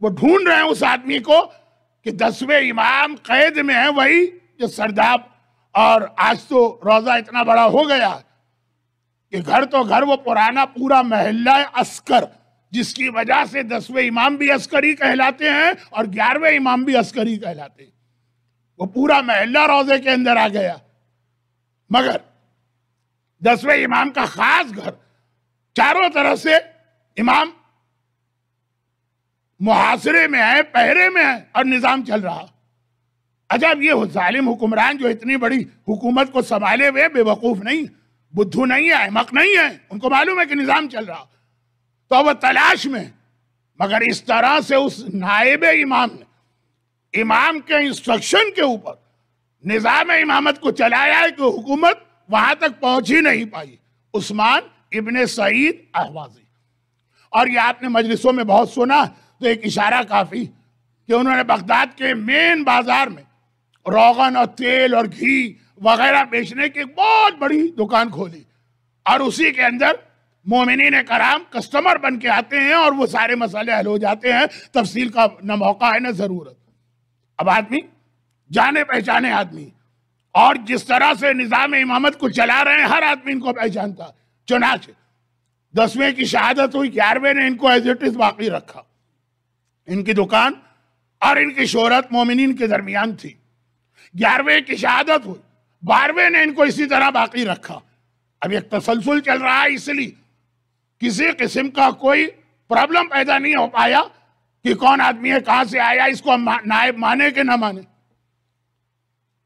Speaker 1: وہ ڈھونڈ رہے ہیں اس آدمی کو کہ 10ویں امام قید میں ہیں، وہی جو سرداب، اور آج تو روزہ اتنا بڑا ہو گیا کہ گھر تو گھر وہ پرانا پورا محلہ عسکر، جس کی وجہ سے 10ویں امام بھی عسکری کہلاتے ہیں اور 11ویں امام بھی عسکری کہلاتے ہیں، وہ پورا محلہ روزے کے اندر آ گیا۔ مگر 10ویں امام کا خاص گھر، چاروں طرف سے امام محاصرے میں ہے، پہرے میں ہے اور نظام چل رہا۔ عجب، یہ ظالم حکمران جو اتنی بڑی حکومت کو سنبھالے ہوئے بے وقوف نہیں، بدھو نہیں ہے، احمق نہیں ہے، ان کو معلوم ہے کہ نظام چل رہا، تو وہ تلاش میں۔ مگر اس طرح سے اس نائب امام نے امام کے انسٹرکشن کے اوپر نظام امامت کو چلایا ہے کہ حکومت وہاں تک پہنچ ہی نہیں پائی۔ عثمان ابن سعید احوازی، اور یہ آپ نے مجلسوں میں بہت سنا، تو ایک اشارہ کافی کہ انہوں نے بغداد کے مین بازار میں روغن اور تیل اور گھی وغیرہ بیچنے کی ایک بہت بڑی دکان کھولی، اور اسی کے اندر مومنین کرام کسٹمر بن کے آتے ہیں اور وہ سارے مسئلے حل ہو جاتے ہیں۔ تفصیل کا نہ موقع ہے نہ ضرورت۔ اب آدمی جانے پہچانے آدمی، اور جس طرح سے نظام امامت کو چلا رہے ہیں ہر آدمی ان کو پہچانتا۔ چنانچہ 10ویں کی شہادت ہوئی، 11ویں نے ان کو ایز اٹ از باقی رکھا۔ ان کی دکان اور ان کی شہرت مومنین کے درمیان تھی۔ 11ویں کی شہادت ہوئی، 12ویں نے ان کو اسی طرح باقی رکھا۔ اب ایک تسلسل چل رہا ہے، اس لیے کسی قسم کا کوئی پرابلم پیدا نہیں ہو پایا کہ کون آدمی ہے، کہاں سے آیا، اس کو نائب مانے کہ نہ مانے۔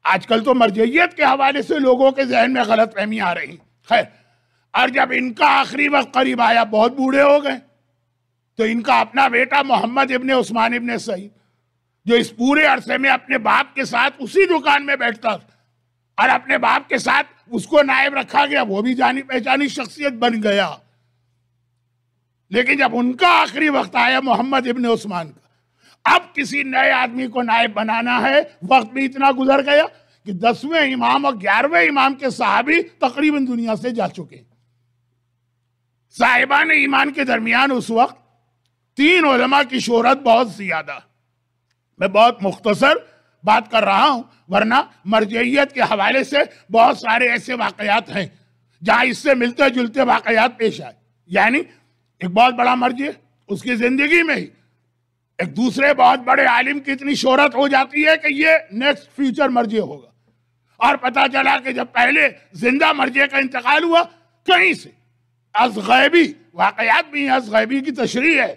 Speaker 1: آج کل تو مرجعیت کے حوالے سے لوگوں کے ذہن میں غلط فہمی آ رہی۔ خیر، اور جب ان کا آخری وقت قریب آیا، بہت بوڑھے ہو گئے، تو ان کا اپنا بیٹا محمد ابن عثمان ابن سعید، جو اس پورے عرصے میں اپنے باپ کے ساتھ اسی دکان میں بیٹھتا تھا اور اپنے باپ کے ساتھ اس کو نائب رکھا گیا، وہ بھی جانی پہچانی شخصیت بن گیا. لیکن جب ان کا آخری وقت آیا محمد ابن عثمان کا، اب کسی نئے آدمی کو نائب بنانا ہے، وقت بھی اتنا گزر گیا کہ 10ویں امام اور 11ویں امام کے صحابی تقریباً دنیا سے جا چکے ہیں. صاحبان ایمان کے درمیان اس وقت 3 علماء کی شہرت بہت زیادہ. میں بہت مختصر بات کر رہا ہوں، ورنہ مرجعیت کے حوالے سے بہت سارے ایسے واقعات ہیں جہاں اس سے ملتے جلتے واقعات پیش آئے. یعنی ایک بہت بڑا مرجع، اس کی زندگی میں ہی ایک دوسرے بہت بڑے عالم کی اتنی شہرت ہو جاتی ہے کہ یہ نیکسٹ فیوچر مرجع ہوگا. اور پتا چلا کہ جب پہلے زندہ مرجع کا انتقال ہوا، کہیں سے از غیبی واقعات بھی ہیں، از غیبی کی تشریح ہے،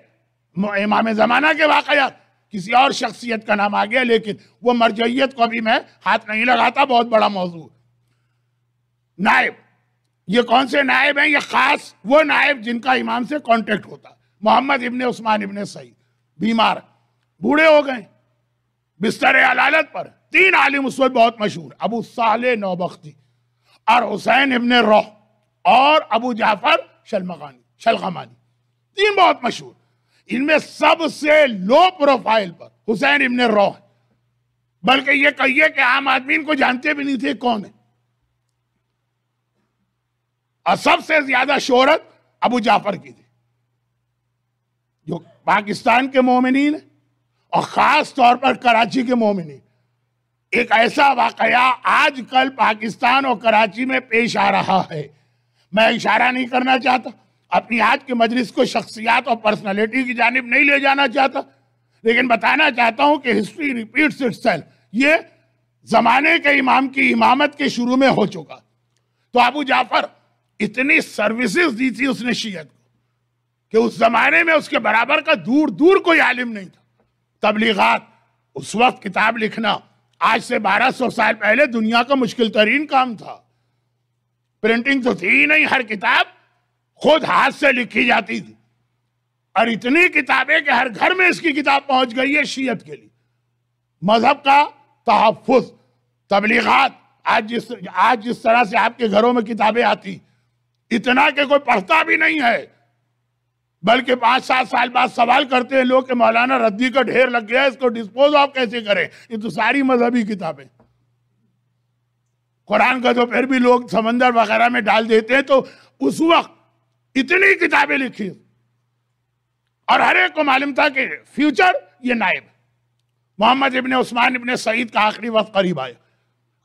Speaker 1: امام زمانہ کے واقعات، کسی اور شخصیت کا نام آ گیا، لیکن وہ مرجعیت کو بھی میں ہاتھ نہیں لگاتا، بہت بڑا موضوع. نائب، یہ کون سے نائب ہیں؟ یہ خاص وہ نائب جن کا امام سے کانٹیکٹ ہوتا. محمد ابن عثمان ابن سعید بیمار، بوڑھے ہو گئے، بستر علالت پر. 3 عالم اس وقت بہت مشہور، ابو صالح نوبختی اور حسین ابن روح اور ابو جعفر شلغمانی. 3 بہت مشہور. ان میں سب سے لو پروفائل پر حسین ابن روح، بلکہ یہ کہیے کہ عام آدمی ان کو جانتے بھی نہیں تھے کون ہے. اور سب سے زیادہ شہرت ابو جعفر کی تھی، جو پاکستان کے مومنین اور خاص طور پر کراچی کے مومنین. ایک ایسا واقعہ آج کل پاکستان اور کراچی میں پیش آ رہا ہے. میں اشارہ نہیں کرنا چاہتا، اپنی آج کے مجلس کو شخصیات اور پرسنالٹی کی جانب نہیں لے جانا چاہتا، لیکن بتانا چاہتا ہوں کہ ہسٹری ریپیٹس اٹسیلف. یہ زمانے کے امام کی امامت کے شروع میں ہو چکا. تو ابو جعفر اتنی سروسز دی تھی اس نے شیعت کو کہ اس زمانے میں اس کے برابر کا دور دور کوئی عالم نہیں تھا. تبلیغات، اس وقت کتاب لکھنا آج سے 1200 سال پہلے دنیا کا مشکل ترین کام تھا. پرنٹنگ تو تھی ہی نہیں، ہر کتاب خود ہاتھ سے لکھی جاتی تھی. اور اتنی کتابیں کہ ہر گھر میں اس کی کتاب پہنچ گئی ہے شیعت کے لیے. مذہب کا تحفظ، تبلیغات، آج جس طرح سے آپ کے گھروں میں کتابیں آتی، اتنا کہ کوئی پڑھتا بھی نہیں ہے، بلکہ 5-7 سال بعد سوال کرتے ہیں لوگ کہ مولانا ردی کا ڈھیر لگ گیا، اس کو ڈسپوز آف کیسے کریں؟ یہ تو ساری مذہبی کتابیں. قرآن کا تو پھر بھی لوگ سمندر وغیرہ میں ڈال دیتے ہیں. تو اس وقت اتنی کتابیں لکھی اور ہر ایک کو معلوم تھا کہ فیوچر یہ نائب. محمد ابن عثمان ابن سعید کا آخری وقت قریب آیا.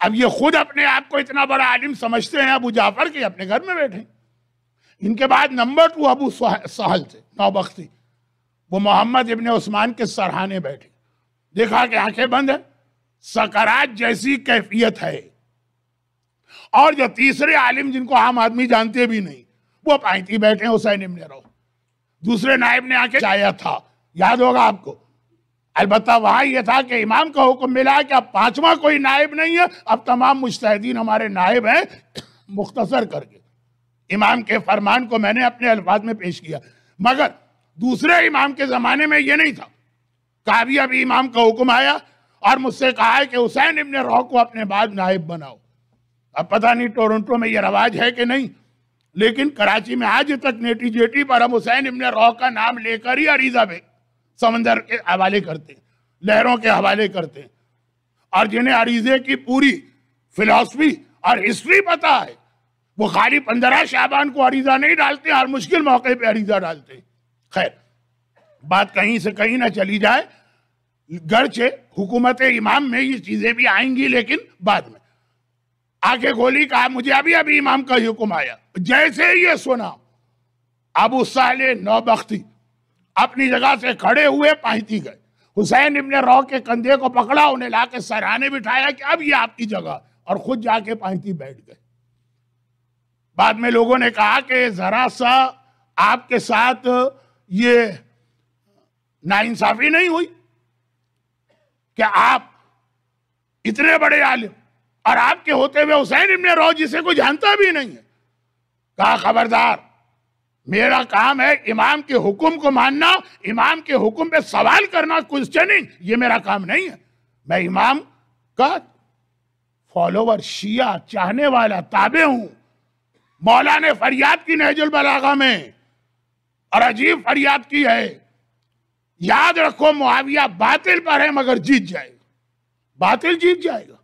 Speaker 1: اب یہ خود اپنے آپ کو اتنا بڑا عالم سمجھتے ہیں ابو جعفر کے، اپنے گھر میں بیٹھے. ان کے بعد نمبر 2 ابو سہل تھے نوبختی. وہ محمد ابن عثمان کے سرہانے بیٹھے، دیکھا کہ آنکھیں بند ہیں، سکرات جیسی کیفیت ہے. اور جو تیسرے عالم جن کو عام آدمی جانتے بھی نہیں، وہ پائنتی بیٹھے ہیں، حسین ابن روح. دوسرے نائب نے آکے چایا تھا، یاد ہوگا آپ کو. البتہ وہاں یہ تھا کہ امام کا حکم ملا کہ اب 5واں کوئی نائب نہیں ہے، اب تمام مجتہدین ہمارے نائب ہیں. مختصر کر کے امام کے فرمان کو میں نے اپنے الفاظ میں پیش کیا. مگر دوسرے امام کے زمانے میں یہ نہیں تھا. کابی ابھی امام کا حکم آیا اور مجھ سے کہا ہے کہ حسین ابن روح کو اپنے بعد نائب بناؤ. اب پتہ نہیں ٹورنٹو میں یہ رواج ہے کہ نہیں، لیکن کراچی میں آج تک نیٹی جیٹی پر ہم حسین ابن روح کا نام لے کر ہی عریضہ میں سمندر کے حوالے کرتے ہیں، لہروں کے حوالے کرتے ہیں. اور جنہیں عریضے کی پوری فلسفی اور ہسٹری پتا ہے، وہ خالی 15 شعبان کو عریضہ نہیں ڈالتے، ہر مشکل موقع پہ عریضہ ڈالتے ہیں. خیر، بات کہیں سے کہیں نہ چلی جائے، گرچہ حکومت امام میں یہ چیزیں بھی آئیں گی، لیکن بعد میں. آگے گولی کہا مجھے ابھی امام کا حکم آیا. جیسے یہ سنا، ابو صالح نوبختی اپنی جگہ سے کھڑے ہوئے پائنتی گئے. حسین ابن روح کے کندھے کو پکڑا، انہیں لا کے سرہانے بٹھایا کہ اب یہ آپ کی جگہ، اور خود جا کے پائنتی بیٹھ گئے. بعد میں لوگوں نے کہا کہ ذرا سا آپ کے ساتھ یہ ناانصافی نہیں ہوئی کہ آپ اتنے بڑے عالم اور آپ کے ہوتے ہوئے حسین ابن روح جسے کوئی جانتا بھی نہیں ہے. کہا خبردار، میرا کام ہے امام کے حکم کو ماننا، امام کے حکم پہ سوال کرنا، کوسچننگ، یہ میرا کام نہیں ہے. میں امام کا فالوور، شیعہ، چاہنے والا، تابع ہوں. مولا نے فریاد کی نہج البلاغہ میں، اور عجیب فریاد کی ہے. یاد رکھو معاویہ باطل پر ہے مگر جیت جائے گا، باطل جیت جائے گا.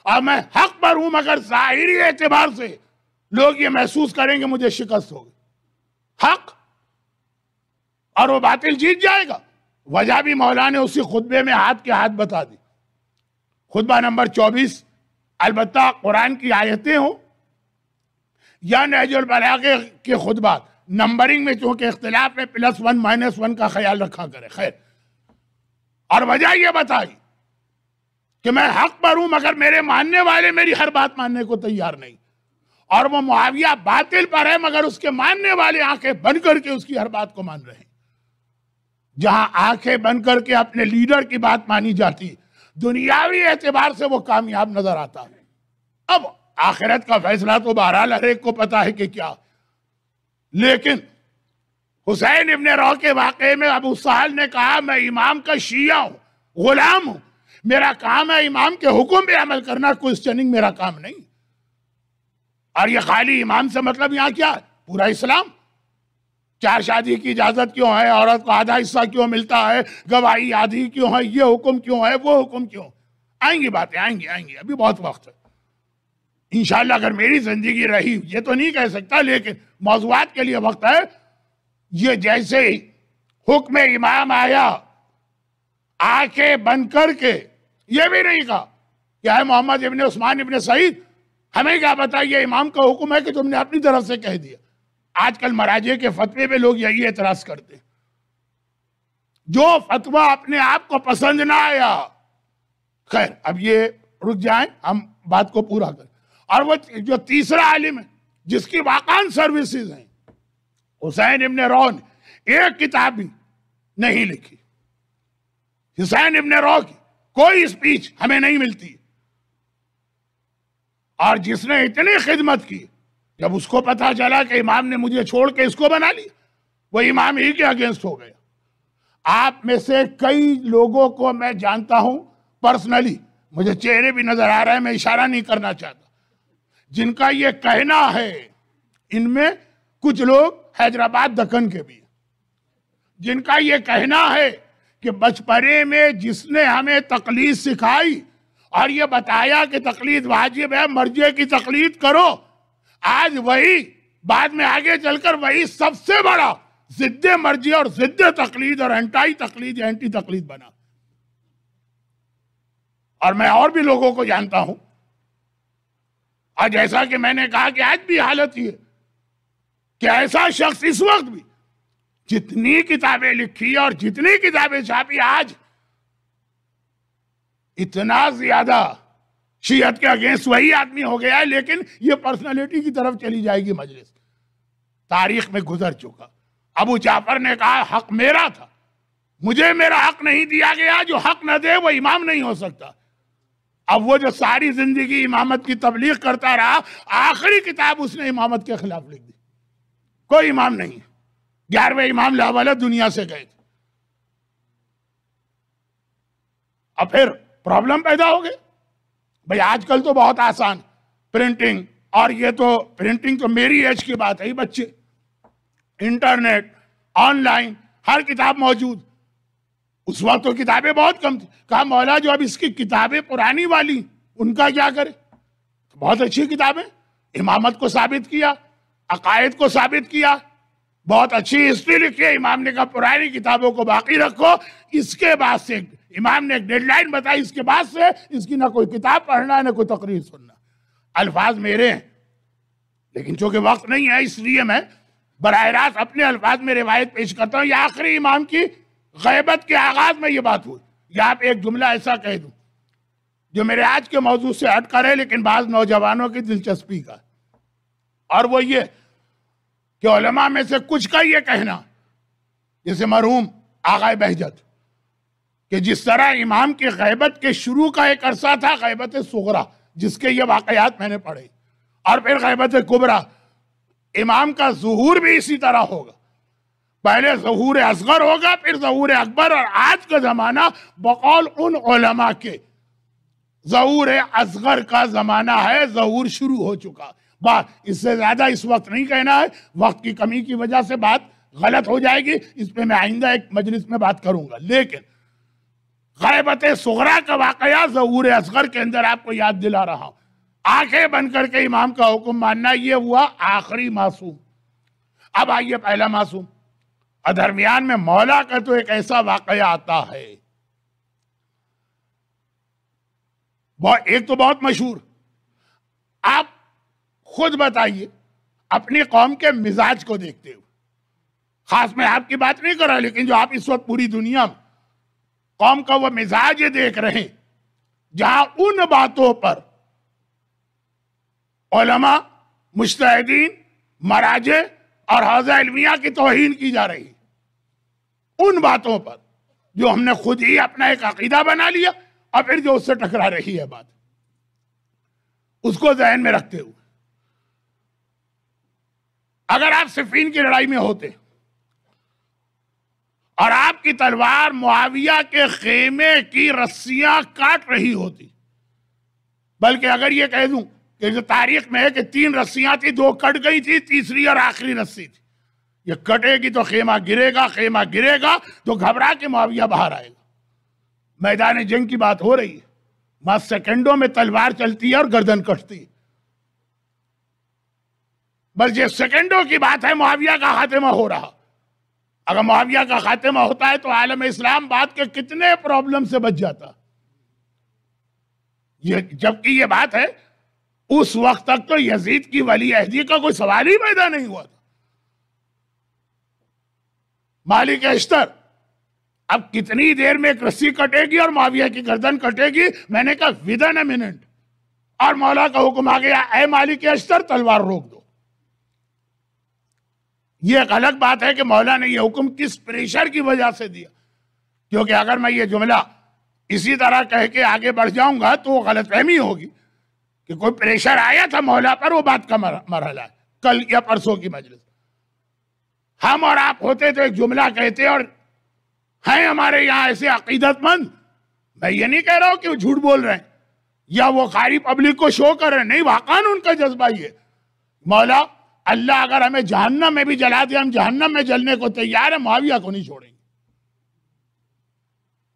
Speaker 1: اور میں حق پر ہوں مگر ظاہری اعتبار سے لوگ یہ محسوس کریں گے مجھے شکست ہوگی. حق اور وہ باطل جیت جائے گا. وجہ بھی مولا نے اسی خطبے میں ہاتھ کے ہاتھ بتا دی. خطبہ نمبر 24، البتہ قرآن کی آیتیں ہوں یا نہج البلاغہ کے خطبات، نمبرنگ میں چونکہ اختلاف ہے، +1 -1 کا خیال رکھا کرے. خیر، اور وجہ یہ بتائی کہ میں حق پر ہوں مگر میرے ماننے والے میری ہر بات ماننے کو تیار نہیں. اور وہ معاویہ باطل پر ہے مگر اس کے ماننے والے آنکھیں بند کر کے اس کی ہر بات کو مان رہے ہیں. جہاں آنکھیں بند کر کے اپنے لیڈر کی بات مانی جاتی، دنیاوی اعتبار سے وہ کامیاب نظر آتا ہے. اب آخرت کا فیصلہ تو بہرحال ہر ایک کو پتا ہے کہ کیا. لیکن حسین ابن رو کے واقعے میں ابو سہل نے کہا میں امام کا شیعہ ہوں، غلام ہوں، میرا کام ہے امام کے حکم پہ عمل کرنا، کوئسچننگ میرا کام نہیں. اور یہ خالی امام سے مطلب یہاں کیا ہے؟ پورا اسلام. 4 شادی کی اجازت کیوں ہے؟ عورت کو آدھا حصہ کیوں ملتا ہے؟ گواہی آدھی کیوں ہے؟ یہ حکم کیوں ہے؟ وہ حکم کیوں؟ آئیں گی باتیں، آئیں گی، ابھی بہت وقت ہے. انشاءاللہ اگر میری زندگی رہی، یہ تو نہیں کہہ سکتا، لیکن موضوعات کے لیے وقت ہے. یہ جیسے ہی حکم امام آیا، آنکھیں بند کر کے یہ بھی نہیں کہا کہ اے محمد ابن عثمان ابن سعید، ہمیں کیا پتا یہ امام کا حکم ہے کہ تم نے اپنی طرف سے کہہ دیا. آج کل مراجع کے فتوے پہ لوگ یہی اعتراض کرتے ہیں. جو فتویٰ اپنے آپ کو پسند نہ آیا. خیر، اب یہ رک جائیں، ہم بات کو پورا کریں. اور وہ جو تیسرا عالم ہے جس کی واقعاً سروسز ہیں، حسین ابن رو نے ایک کتاب بھی نہیں لکھی. حسین ابن رو کی کوئی اسپیچ ہمیں نہیں ملتی. اور جس نے اتنی خدمت کی، جب اس کو پتا چلا کہ امام نے مجھے چھوڑ کے اس کو بنا لیا، وہ امام ہی کے اگینسٹ ہو گیا. آپ میں سے کئی لوگوں کو میں جانتا ہوں پرسنلی، مجھے چہرے بھی نظر آ رہے ہیں، میں اشارہ نہیں کرنا چاہتا، جن کا یہ کہنا ہے. ان میں کچھ لوگ حیدرآباد دکن کے بھی ہیں، جن کا یہ کہنا ہے کہ بچپنے میں جس نے ہمیں تقلید سکھائی اور یہ بتایا کہ تقلید واجب ہے، مرجع کی تقلید کرو، آج وہی بعد میں آگے چل کر وہی سب سے بڑا ضد مرجع اور ضد تقلید اور اینٹی تقلید یا اینٹی تقلید بنا. اور میں اور بھی لوگوں کو جانتا ہوں. اور جیسا کہ میں نے کہا کہ آج بھی حالت یہ کہ ایسا شخص اس وقت بھی جتنی کتابیں لکھی اور جتنی کتابیں چھاپی، آج اتنا زیادہ شیعت کے اگینسٹ وہی آدمی ہو گیا ہے، لیکن یہ پرسنالٹی کی طرف چلی جائے گی مجلس. تاریخ میں گزر چکا. ابو جعفر نے کہا حق میرا تھا، مجھے میرا حق نہیں دیا گیا، جو حق نہ دے وہ امام نہیں ہو سکتا. اب وہ جو ساری زندگی امامت کی تبلیغ کرتا رہا، آخری کتاب اس نے امامت کے خلاف لکھ دی. کوئی امام نہیں، 11ویں امام لاولد دنیا سے گئے تھے. اب پھر پرابلم پیدا ہو گئے. بھئی آج کل تو بہت آسان پرنٹنگ، اور یہ تو پرنٹنگ تو میری ایج کی بات ہے، ہی بچے انٹرنیٹ، آن لائن، ہر کتاب موجود. اس وقت تو کتابیں بہت کم تھی. کہا مولا جو اب اس کی کتابیں پرانی والی ان کا کیا کرے؟ بہت اچھی کتابیں، امامت کو ثابت کیا، عقائد کو ثابت کیا، بہت اچھی ہسٹری لکھی ہے. امام نے کہا پرانی کتابوں کو باقی رکھو، اس کے بعد سے امام نے ایک ڈیڈ لائن بتائی، اس کے بعد سے اس کی نہ کوئی کتاب پڑھنا ہے نہ کوئی تقریر سننا. الفاظ میرے ہیں لیکن چونکہ وقت نہیں ہے اس لیے میں براہ راست اپنے الفاظ میں روایت پیش کرتا ہوں. یہ آخری امام کی غیبت کے آغاز میں یہ بات ہوئی. یہاں پہ ایک جملہ ایسا کہہ دوں جو میرے آج کے موضوع سے ہٹ کر ہے لیکن بعض نوجوانوں کی دلچسپی کا، اور وہ یہ کہ علماء میں سے کچھ کا یہ کہنا، جیسے مرحوم آغا بہجت، کہ جس طرح امام کی غیبت کے شروع کا ایک عرصہ تھا غیبت صغرا، جس کے یہ واقعات میں نے پڑھے، اور پھر غیبت کبرا، امام کا ظہور بھی اسی طرح ہوگا. پہلے ظہور اصغر ہوگا، پھر ظہور اکبر. اور آج کا زمانہ بقول ان علماء کے ظہور اصغر کا زمانہ ہے، ظہور شروع ہو چکا. بات اس سے زیادہ اس وقت نہیں کہنا ہے، وقت کی کمی کی وجہ سے بات غلط ہو جائے گی، اس پہ میں آئندہ ایک مجلس میں بات کروں گا. لیکن غیبت صغریٰ کا واقعہ ظہور اصغر کے اندر آپ کو یاد دلا رہا ہوں. آنکھیں بند کر کے امام کا حکم ماننا، یہ ہوا آخری معصوم. اب آئیے پہلا معصوم، اور درمیان میں مولا کا تو ایک ایسا واقعہ آتا ہے، ایک تو بہت مشہور. آپ خود بتائیے اپنی قوم کے مزاج کو دیکھتے ہوئے، خاص میں آپ کی بات نہیں کر رہا، لیکن جو آپ اس وقت پوری دنیا میں قوم کا وہ مزاج دیکھ رہے ہیں جہاں ان باتوں پر علماء، مجتہدین، مراجع اور حوزہ علمیہ کی توہین کی جا رہی، ان باتوں پر جو ہم نے خود ہی اپنا ایک عقیدہ بنا لیا اور پھر جو اس سے ٹکرا رہی ہے بات، اس کو ذہن میں رکھتے ہوئے اگر آپ صفین کی لڑائی میں ہوتے اور آپ کی تلوار معاویہ کے خیمے کی رسیاں کاٹ رہی ہوتی، بلکہ اگر یہ کہہ دوں کہ جو تاریخ میں ہے کہ 3 رسیاں تھی، 2 کٹ گئی تھی، تیسری اور آخری رسی تھی، یہ کٹے گی تو خیمہ گرے گا، خیمہ گرے گا تو گھبرا کے معاویہ باہر آئے گا. میدان جنگ کی بات ہو رہی ہے، وہاں سیکنڈوں میں تلوار چلتی ہے اور گردن کٹتی ہے. بس یہ سیکنڈوں کی بات ہے، معاویہ کا خاتمہ ہو رہا. اگر معاویہ کا خاتمہ ہوتا ہے تو عالم اسلام بات کے کتنے پرابلم سے بچ جاتا. جبکہ یہ بات ہے اس وقت تک تو یزید کی ولی عہدی کا کوئی سوال ہی پیدا نہیں ہوا تھا. مالک اشتر اب کتنی دیر میں ایک رسی کٹے گی اور معاویہ کی گردن کٹے گی، میں نے کہا ودن اے منٹ، اور مولا کا حکم آ گیا، اے مالک اشتر تلوار روک دو. یہ ایک الگ بات ہے کہ مولا نے یہ حکم کس پریشر کی وجہ سے دیا، کیونکہ اگر میں یہ جملہ اسی طرح کہہ کے آگے بڑھ جاؤں گا تو غلط فہمی ہوگی کہ کوئی پریشر آیا تھا مولا پر، وہ بات کا مرحلہ ہے کل یا پرسوں کی مجلس. ہم اور آپ ہوتے تو ایک جملہ کہتے اور ہیں ہمارے یہاں ایسے عقیدت مند، میں یہ نہیں کہہ رہا ہوں کہ وہ جھوٹ بول رہے ہیں یا وہ خاری پبلک کو شو کر رہے ہیں، نہیں، واقعاً ان کا جذبہ یہ، مولا اللہ اگر ہمیں جہنم میں بھی جلا دے، ہم جہنم میں جلنے کو تیار ہیں، معاویہ کو نہیں چھوڑیں گے.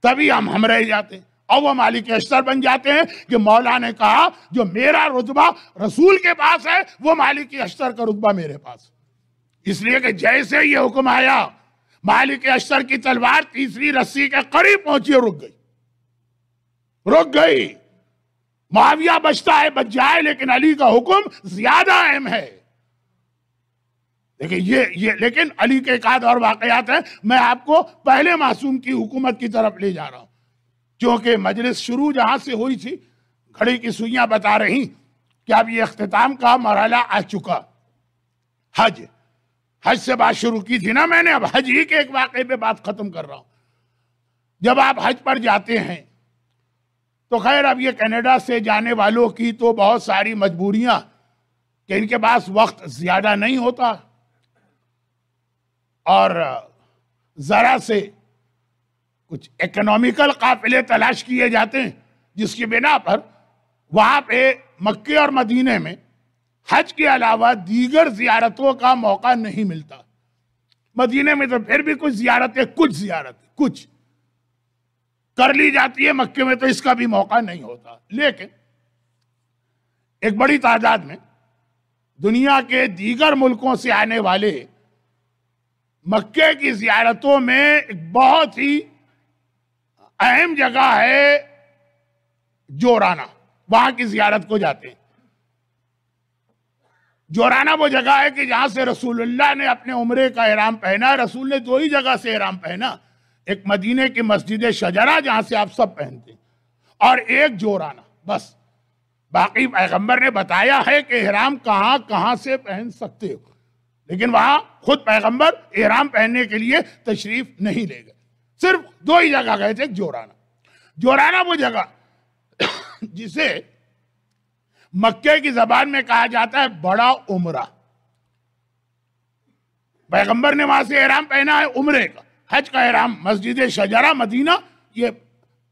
Speaker 1: تبھی ہم رہ جاتے ہیں اور وہ مالک اشتر بن جاتے ہیں کہ مولا نے کہا جو میرا رتبہ رسول کے پاس ہے وہ مالک اشتر کا رتبہ میرے پاس. اس لیے کہ جیسے یہ حکم آیا مالک اشتر کی تلوار تیسری رسی کے قریب پہنچی اور رک گئی. معاویہ بچتا ہے بچ جائے، لیکن علی کا حکم زیادہ اہم ہے. لیکن علی کے ایک آدھ اور واقعات ہیں. میں آپ کو پہلے معصوم کی حکومت کی طرف لے جا رہا ہوں، کیونکہ مجلس شروع جہاں سے ہوئی تھی گھڑی کی سوئیاں بتا رہی کہ اب یہ اختتام کا مرحلہ آ چکا. حج سے بات شروع کی تھی نا میں نے، اب حج ہی کے ایک واقعے پہ بات ختم کر رہا ہوں. جب آپ حج پر جاتے ہیں تو خیر اب یہ کینیڈا سے جانے والوں کی تو بہت ساری مجبوریاں کہ ان کے پاس وقت زیادہ نہیں ہوتا اور ذرا سے کچھ اکنامیکل قافلے تلاش کیے جاتے ہیں، جس کی بنا پر وہاں پہ مکے اور مدینے میں حج کے علاوہ دیگر زیارتوں کا موقع نہیں ملتا. مدینے میں تو پھر بھی کچھ زیارتیں کچھ کر لی جاتی ہے، مکے میں تو اس کا بھی موقع نہیں ہوتا. لیکن ایک بڑی تعداد میں دنیا کے دیگر ملکوں سے آنے والے مکے کی زیارتوں میں ایک بہت ہی اہم جگہ ہے جورانہ، وہاں کی زیارت کو جاتے ہیں. جورانہ وہ جگہ ہے کہ جہاں سے رسول اللہ نے اپنے عمرے کا احرام پہنا. رسول نے 2 ہی جگہ سے احرام پہنا، ایک مدینے کی مسجد شجرہ جہاں سے آپ سب پہنتے ہیں، اور ایک جورانہ. بس باقی پیغمبر نے بتایا ہے کہ احرام کہاں کہاں سے پہن سکتے ہو، لیکن وہاں خود پیغمبر احرام پہننے کے لیے تشریف نہیں لے گئے. صرف 2 ہی جگہ گئے تھے، ایک جورانہ وہ جگہ جسے مکے کی زبان میں کہا جاتا ہے بڑا عمرہ. پیغمبر نے وہاں سے احرام پہنا ہے عمرے کا، حج کا احرام مسجد شجرہ مدینہ، یہ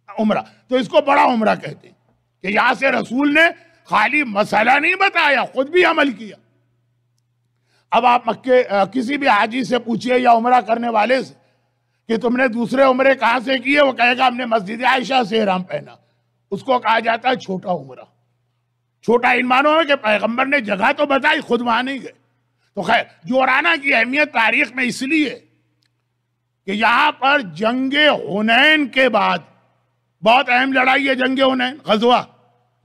Speaker 1: عمرہ، تو اس کو بڑا عمرہ کہتے ہیں. کہ یہاں سے رسول نے خالی مسئلہ نہیں بتایا، خود بھی عمل کیا۔ اب آپ کسی بھی حاجی سے پوچھئے یا عمرہ کرنے والے سے کہ تم نے دوسرے عمرے کہاں سے کیے، وہ کہے گا ہم نے مسجد عائشہ سے احرام پہنا۔ اس کو کہا جاتا ہے چھوٹا عمرہ۔ چھوٹا ان معنوں ہے کہ پیغمبر نے جگہ تو بتائی، خود وہاں نہیں گئے۔ تو خیر، جورانہ کی اہمیت تاریخ میں اس لیے کہ یہاں پر جنگ حنین کے بعد بہت اہم لڑائی ہے جنگ حنین، غزوہ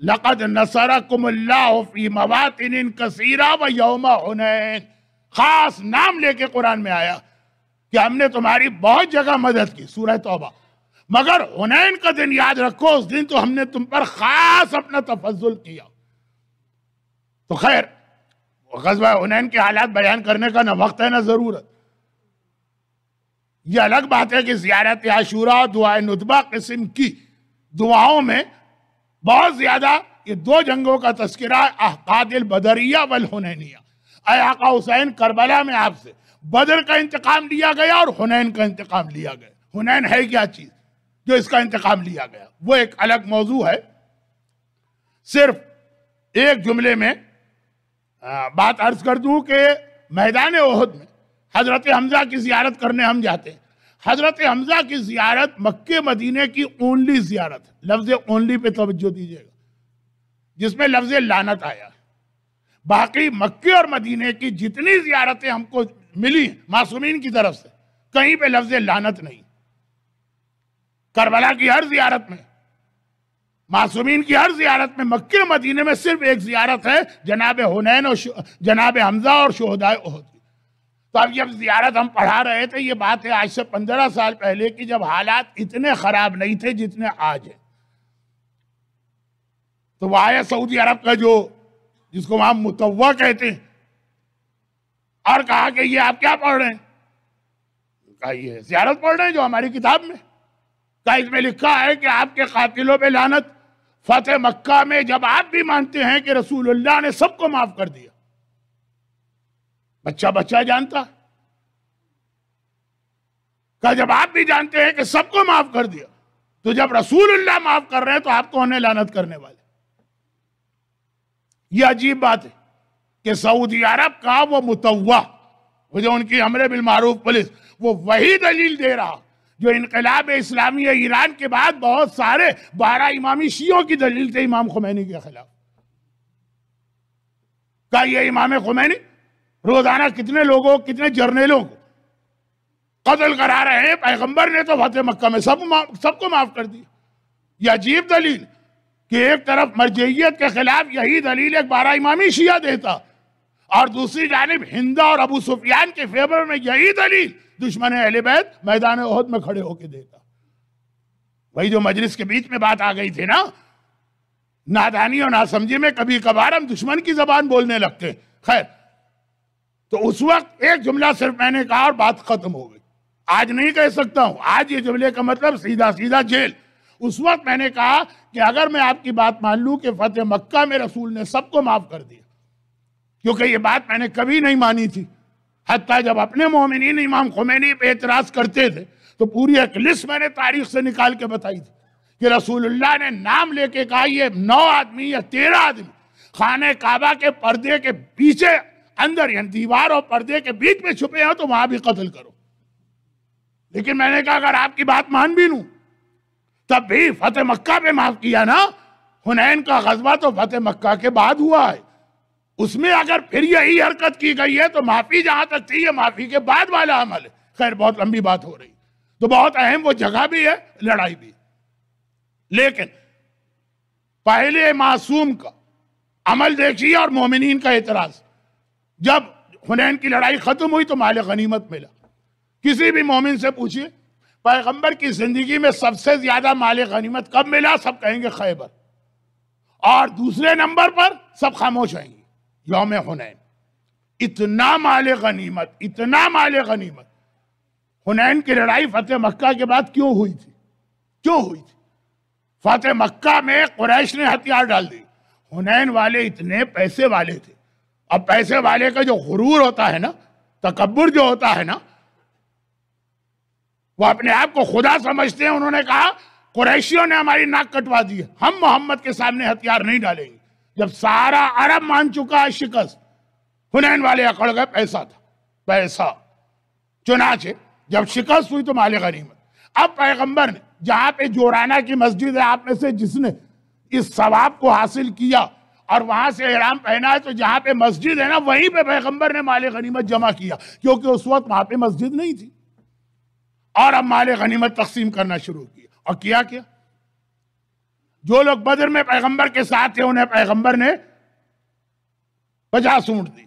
Speaker 1: لَقَدْ نَصَرَكُمُ اللَّهُ فِي مَوَاطِنٍ كَثِيرَةٍ وَيَوْمَ حُنَيْنٍ، خاص نام لے کے قرآن میں آیا کہ ہم نے تمہاری بہت جگہ مدد کی، سورہ توبہ، مگر حنین کا دن یاد رکھو، اس دن تو ہم نے تم پر خاص اپنا تفضل کیا۔ تو خیر، غزوہ حنین کے حالات بیان کرنے کا نہ وقت ہے نہ ضرورت۔ یہ الگ بات ہے کہ زیارت عاشوراء اور دعائے ندبہ قسم کی دعاؤں میں بہت زیادہ یہ دو جنگوں کا تذکرہ احقاد البدریہ والحنینیہ۔ اے آقا حسین، کربلا میں آپ سے بدر کا انتقام لیا گیا اور حنین کا انتقام لیا گیا۔ حنین ہے کیا چیز جو اس کا انتقام لیا گیا، وہ ایک الگ موضوع ہے۔ صرف ایک جملے میں بات عرض کر دوں کہ میدان احد میں حضرت حمزہ کی زیارت کرنے ہم جاتے ہیں۔ حضرت حمزہ کی زیارت مکہ مدینے کی اونلی زیارت ہے، لفظ اونلی پہ توجہ دیجیے گا، جس میں لفظ لعنت آیا ہے۔ باقی مکہ اور مدینے کی جتنی زیارتیں ہم کو ملی معصومین کی طرف سے، کہیں پہ لفظ لعنت نہیں۔ کربلا کی ہر زیارت میں، معصومین کی ہر زیارت میں، مکہ مدینے میں صرف ایک زیارت ہے، جناب حنین اور جناب حمزہ اور شہدائے احد کی۔ تو اب جب زیارت ہم پڑھا رہے تھے، یہ بات ہے آج سے 15 سال پہلے کی، جب حالات اتنے خراب نہیں تھے جتنے آج ہیں۔ تو وہ آیا سعودی عرب کا جس کو وہاں متوّع کہتے ہیں، اور کہا کہ یہ آپ کیا پڑھ رہے ہیں؟ کہا یہ زیارت پڑھ رہے ہیں جو ہماری کتاب میں، کہا اس میں لکھا ہے کہ آپ کے قاتلوں پہ لعنت۔ فتح مکہ میں جب آپ بھی مانتے ہیں کہ رسول اللہ نے سب کو معاف کر دیا، بچہ جانتا، کہا جب آپ بھی جانتے ہیں کہ سب کو معاف کر دیا، تو جب رسول اللہ معاف کر رہے ہیں تو آپ کون ہیں لعنت کرنے والے؟ یہ عجیب بات ہے کہ سعودی عرب کا وہ متوّع، وہ جو ان کی امر بالمعروف پولیس، وہ وہی دلیل دے رہا جو انقلاب اسلامی ایران کے بعد بہت سارے 12 امامی شیعوں کی دلیل تھے امام خمینی کے خلاف۔ کہا یہ امام خمینی روزانہ کتنے لوگوں، کتنے جرنیلوں کو قتل کرا رہے ہیں، پیغمبر نے تو فتح مکہ میں سب کو معاف کر دیا۔ یہ عجیب دلیل کہ ایک طرف مرجعیت کے خلاف یہی دلیل ایک 12 امامی شیعہ دیتا، اور دوسری جانب ہندہ اور ابو سفیان کے فیور میں یہی دلیل دشمن اہل بیت میدان احد میں کھڑے ہو کے دیتا۔ وہی جو مجلس کے بیچ میں بات آ گئی تھی نا، نادانی اور ناسمجھی میں کبھی کبھار ہم دشمن کی زبان بولنے لگتے۔ خیر، تو اس وقت ایک جملہ صرف میں نے کہا اور بات ختم ہو گئی۔ آج نہیں کہہ سکتا ہوں، آج یہ جملے کا مطلب سیدھا جیل۔ اس وقت میں نے کہا کہ اگر میں آپ کی بات مان لوں کہ فتح مکہ میں رسول نے سب کو معاف کر دیا، کیونکہ یہ بات میں نے کبھی نہیں مانی تھی، حتیٰ جب اپنے مومنین امام خمینی پہ اعتراض کرتے تھے تو پوری ایک لسٹ میں نے تاریخ سے نکال کے بتائی تھی کہ رسول اللہ نے نام لے کے کہا یہ 9 آدمی یا 13 آدمی خانہ کعبہ کے پردے کے پیچھے اندر، یعنی دیوار اور پردے کے بیچ میں چھپے ہیں تو وہاں بھی قتل کرو۔ لیکن میں نے کہا اگر آپ کی بات مان بھی لوں تب بھی فتح مکہ پہ معاف کیا نا، حنین کا غزوہ تو فتح مکہ کے بعد ہوا ہے، اس میں اگر پھر یہی حرکت کی گئی ہے تو معافی جہاں تک تھی یہ معافی کے بعد والا عمل ہے۔ خیر، بہت لمبی بات ہو رہی، تو بہت اہم وہ جگہ بھی ہے، لڑائی بھی۔ لیکن پہلے معصوم کا عمل دیکھیے اور مومنین کا اعتراض۔ جب حنین کی لڑائی ختم ہوئی تو مال غنیمت ملا۔ کسی بھی مومن سے پوچھئے پیغمبر کی زندگی میں سب سے زیادہ مال غنیمت کب ملا، سب کہیں گے خیبر، اور دوسرے نمبر پر سب خاموش ہیں گے یوم حنین۔ اتنا مال غنیمت، اتنا مال غنیمت۔ حنین کی لڑائی فتح مکہ کے بعد کیوں ہوئی تھی؟ فتح مکہ میں قریش نے ہتھیار ڈال دی، حنین والے اتنے پیسے والے تھے، اب پیسے والے کا جو غرور ہوتا ہے نا، تکبر جو ہوتا ہے نا، وہ اپنے آپ کو خدا سمجھتے ہیں۔ انہوں نے کہا قریشیوں نے ہماری ناک کٹوا دی ہے، ہم محمد کے سامنے ہتھیار نہیں ڈالیں گے۔ جب سارا عرب مان چکا ہے شکست، حنین والے اکڑ گئے، پیسہ تھا، پیسہ۔ چنانچہ جب شکست ہوئی تو مال غنیمت۔ اب پیغمبر نے جہاں پہ جورانہ کی مسجد ہے، آپ میں سے جس نے اس ثواب کو حاصل کیا اور وہاں سے احرام پہنا ہے، تو جہاں پہ مسجد ہے نا، وہیں پہ پیغمبر نے مال غنیمت جمع کیا، کیونکہ اس وقت وہاں پہ مسجد نہیں تھی۔ اور اب مال غنیمت تقسیم کرنا شروع کیا، اور کیا جو لوگ بدر میں پیغمبر کے ساتھ تھے انہیں پیغمبر نے 50 اونٹ دی،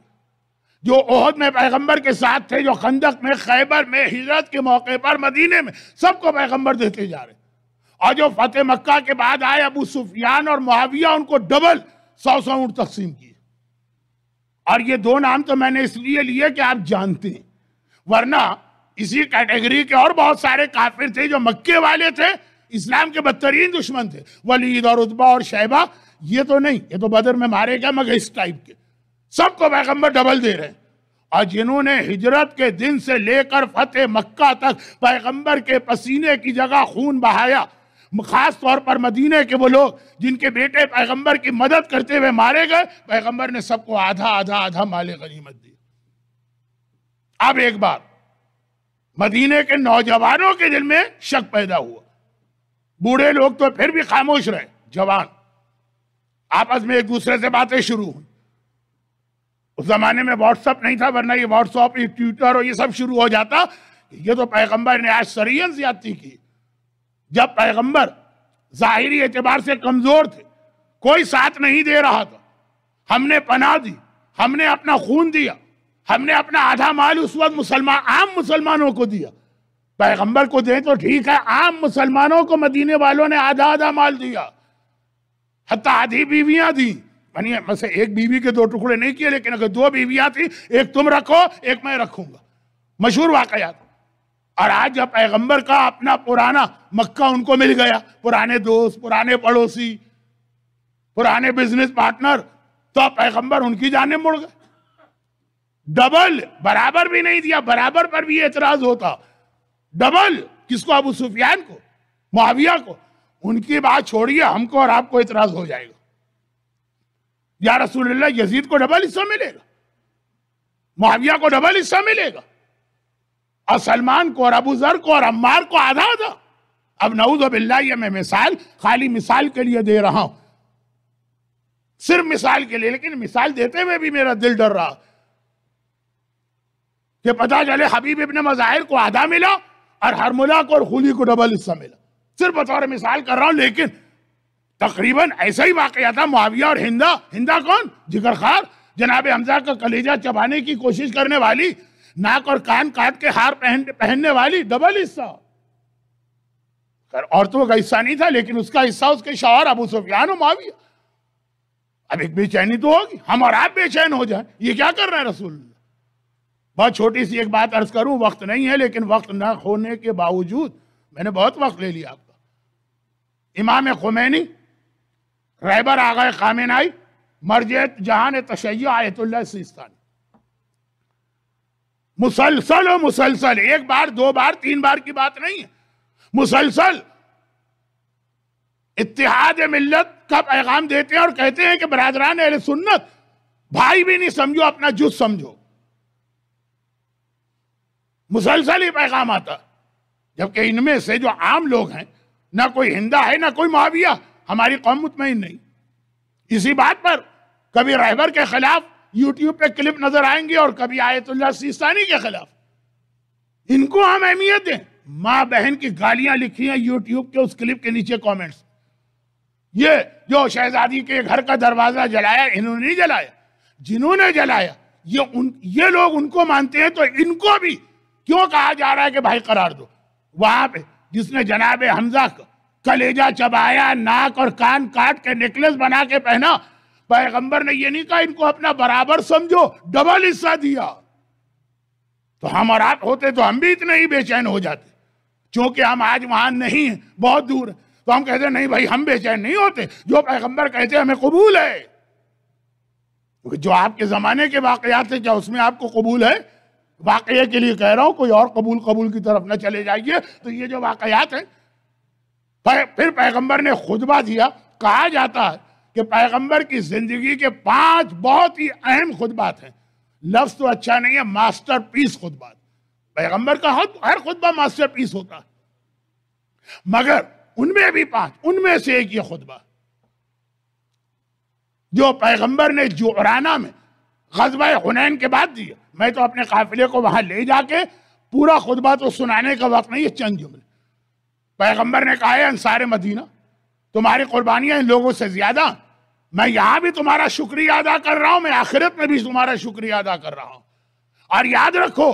Speaker 1: جو احد میں پیغمبر کے ساتھ تھے، جو خندق میں، خیبر میں، ہجرت کے موقع پر مدینے میں، سب کو پیغمبر دیتے جا رہے، اور جو فتح مکہ کے بعد آئے ابو سفیان اور معاویہ، ان کو ڈبل 100 اونٹ تقسیم کیے۔ اور یہ دو نام تو میں نے اس لیے لیے کہ آپ جانتے ہیں، ورنہ اسی کیٹیگری کے اور بہت سارے کافر تھے جو مکے والے تھے، اسلام کے بدترین دشمن تھے، ولید اور عتبہ اور شیبہ، یہ تو نہیں، یہ تو بدر میں مارے گئے، مگر اس ٹائپ کے سب کو پیغمبر ڈبل دے رہے ہیں۔ اور جنہوں نے ہجرت کے دن سے لے کر فتح مکہ تک پیغمبر کے پسینے کی جگہ خون بہایا، خاص طور پر مدینے کے وہ لوگ جن کے بیٹے پیغمبر کی مدد کرتے ہوئے مارے گئے، پیغمبر نے سب کو آدھا آدھا آدھا مال غنیمت دی۔ اب ایک بار مدینے کے نوجوانوں کے دل میں شک پیدا ہوا، بوڑھے لوگ تو پھر بھی خاموش رہے، جوان آپس میں ایک دوسرے سے باتیں شروع ہوئی۔ اس زمانے میں واٹس اپ نہیں تھا، ورنہ یہ واٹس اپ، یہ ٹویٹر اور یہ سب شروع ہو جاتا۔ یہ تو پیغمبر نے آج سرین زیادتی کی، جب پیغمبر ظاہری اعتبار سے کمزور تھے، کوئی ساتھ نہیں دے رہا تھا، ہم نے پناہ دی، ہم نے اپنا خون دیا، ہم نے اپنا آدھا مال اس وقت عام مسلمانوں کو دیا۔ پیغمبر کو دیں تو ٹھیک ہے، عام مسلمانوں کو مدینے والوں نے آدھا آدھا مال دیا، حتیٰ آدھی بیویاں دی، یعنی مثلا ایک بیوی کے 2 ٹکڑے نہیں کیے، لیکن اگر 2 بیویاں تھی، ایک تم رکھو ایک میں رکھوں گا، مشہور واقعات۔ اور آج جب پیغمبر کا اپنا پرانا مکہ ان کو مل گیا، پرانے دوست، پرانے پڑوسی، پرانے بزنس پارٹنر، تو پیغمبر ان کی جانب مڑ گئے، ڈبل، برابر بھی نہیں دیا، برابر پر بھی اعتراض ہوتا، ڈبل کس کو؟ ابو سفیان کو، معاویہ کو۔ ان کی بات چھوڑیے، ہم کو اور آپ کو اعتراض ہو جائے گا، یا رسول اللہ یزید کو ڈبل حصہ ملے گا، معاویہ کو ڈبل حصہ ملے گا، اور سلمان کو اور ابو ذر کو اور عمار کو آدھا آدھا۔ اب نعوذ باللہ، یہ میں مثال خالی مثال کے لیے دے رہا ہوں، صرف مثال کے لیے، لیکن مثال دیتے ہوئے بھی میرا دل ڈر رہا کہ پتہ چلے حبیب ابن مظاہر کو آدھا ملا اور حرملہ کو اور خلی کو ڈبل حصہ ملا۔ صرف بطور مثال کر رہا ہوں، لیکن تقریباً ایسا ہی واقعہ تھا معاویہ اور ہندہ۔ ہندہ کون؟ جگر خار، جناب حمزہ کا کلیجہ چبانے کی کوشش کرنے والی، ناک اور کان کاٹ کے ہار پہننے والی، ڈبل حصہ۔ عورتوں کا حصہ نہیں تھا، لیکن اس کا حصہ اس کے شوہر ابو سفیان و معاویہ۔ اب ایک بے چینی تو ہوگی، ہم اور آپ بے چین ہو جائیں، یہ کیا کر رہا ہے رسول اللہ؟ بہت چھوٹی سی ایک بات عرض کروں، وقت نہیں ہے، لیکن وقت نہ ہونے کے باوجود میں نے بہت وقت لے لیا آپ کا۔ امام خمینی، رہبر آغا خامنائی، مرجع جہان تشیع آیت اللہ سیستانی، مسلسل و مسلسل، 1 بار 2 بار 3 بار کی بات نہیں ہے، مسلسل اتحاد ملت کا پیغام دیتے ہیں اور کہتے ہیں کہ برادران اہل سنت، بھائی بھی نہیں سمجھو، اپنا جز سمجھو۔ مسلسل ہی پیغام آتا، جبکہ ان میں سے جو عام لوگ ہیں، نہ کوئی ہندہ ہے نہ کوئی معاویہ، ہماری قوم مطمئن نہیں۔ اسی بات پر کبھی رہبر کے خلاف یوٹیوب پہ کلپ نظر آئیں گے، اور کبھی آیت اللہ سیستانی کے خلاف۔ ان کو ہم اہمیت دیں، ماں بہن کی گالیاں لکھی ہیں یوٹیوب کے اس کلپ کے نیچے کامنٹس۔ یہ جو شہزادی کے گھر کا دروازہ جلایا، انہوں نے نہیں جلایا، جنہوں نے جلایا یہ لوگ ان کو مانتے ہیں، تو ان کو بھی کیوں کہا جا رہا ہے کہ بھائی قرار دو؟ وہاں پہ جس نے جناب حمزہ کا کلیجہ چبایا، ناک اور کان کاٹ کے نیکلس بنا کے پہنا، پیغمبر نے یہ نہیں کہا ان کو اپنا برابر سمجھو، ڈبل حصہ دیا۔ تو ہم اور آپ ہوتے تو ہم بھی اتنے ہی بے چین ہو جاتے، چونکہ ہم آج وہاں نہیں ہیں، بہت دور ہیں، تو ہم کہتے ہیں نہیں بھائی ہم بے چین نہیں ہوتے، جو پیغمبر کہتے ہیں ہمیں قبول ہے۔ جو آپ کے زمانے کے واقعات ہیں، کیا اس میں آپ کو قبول ہے؟ واقعے کے لیے کہہ رہا ہوں، کوئی اور قبول کی طرف نہ چلے جائیے۔ تو یہ جو واقعات ہیں، پھر پیغمبر نے خطبہ دیا. کہا جاتا ہے کہ پیغمبر کی زندگی کے 5 بہت ہی اہم خطبات ہیں. لفظ تو اچھا نہیں ہے، ماسٹر پیس خطبات. پیغمبر کا ہر خطبہ ماسٹر پیس ہوتا ہے، مگر ان میں بھی 5، ان میں سے ایک یہ خطبہ جو پیغمبر نے جعرانہ میں غزوہ حنین کے بعد دیا. میں تو اپنے قافلے کو وہاں لے جا کے پورا خطبہ تو سنانے کا وقت نہیں ہے، چند جملے. پیغمبر نے کہا ہے انصار مدینہ تمہاری قربانیاں ان لوگوں سے زیادہ، میں یہاں بھی تمہارا شکریہ ادا کر رہا ہوں، میں آخرت میں بھی تمہارا شکریہ ادا کر رہا ہوں. اور یاد رکھو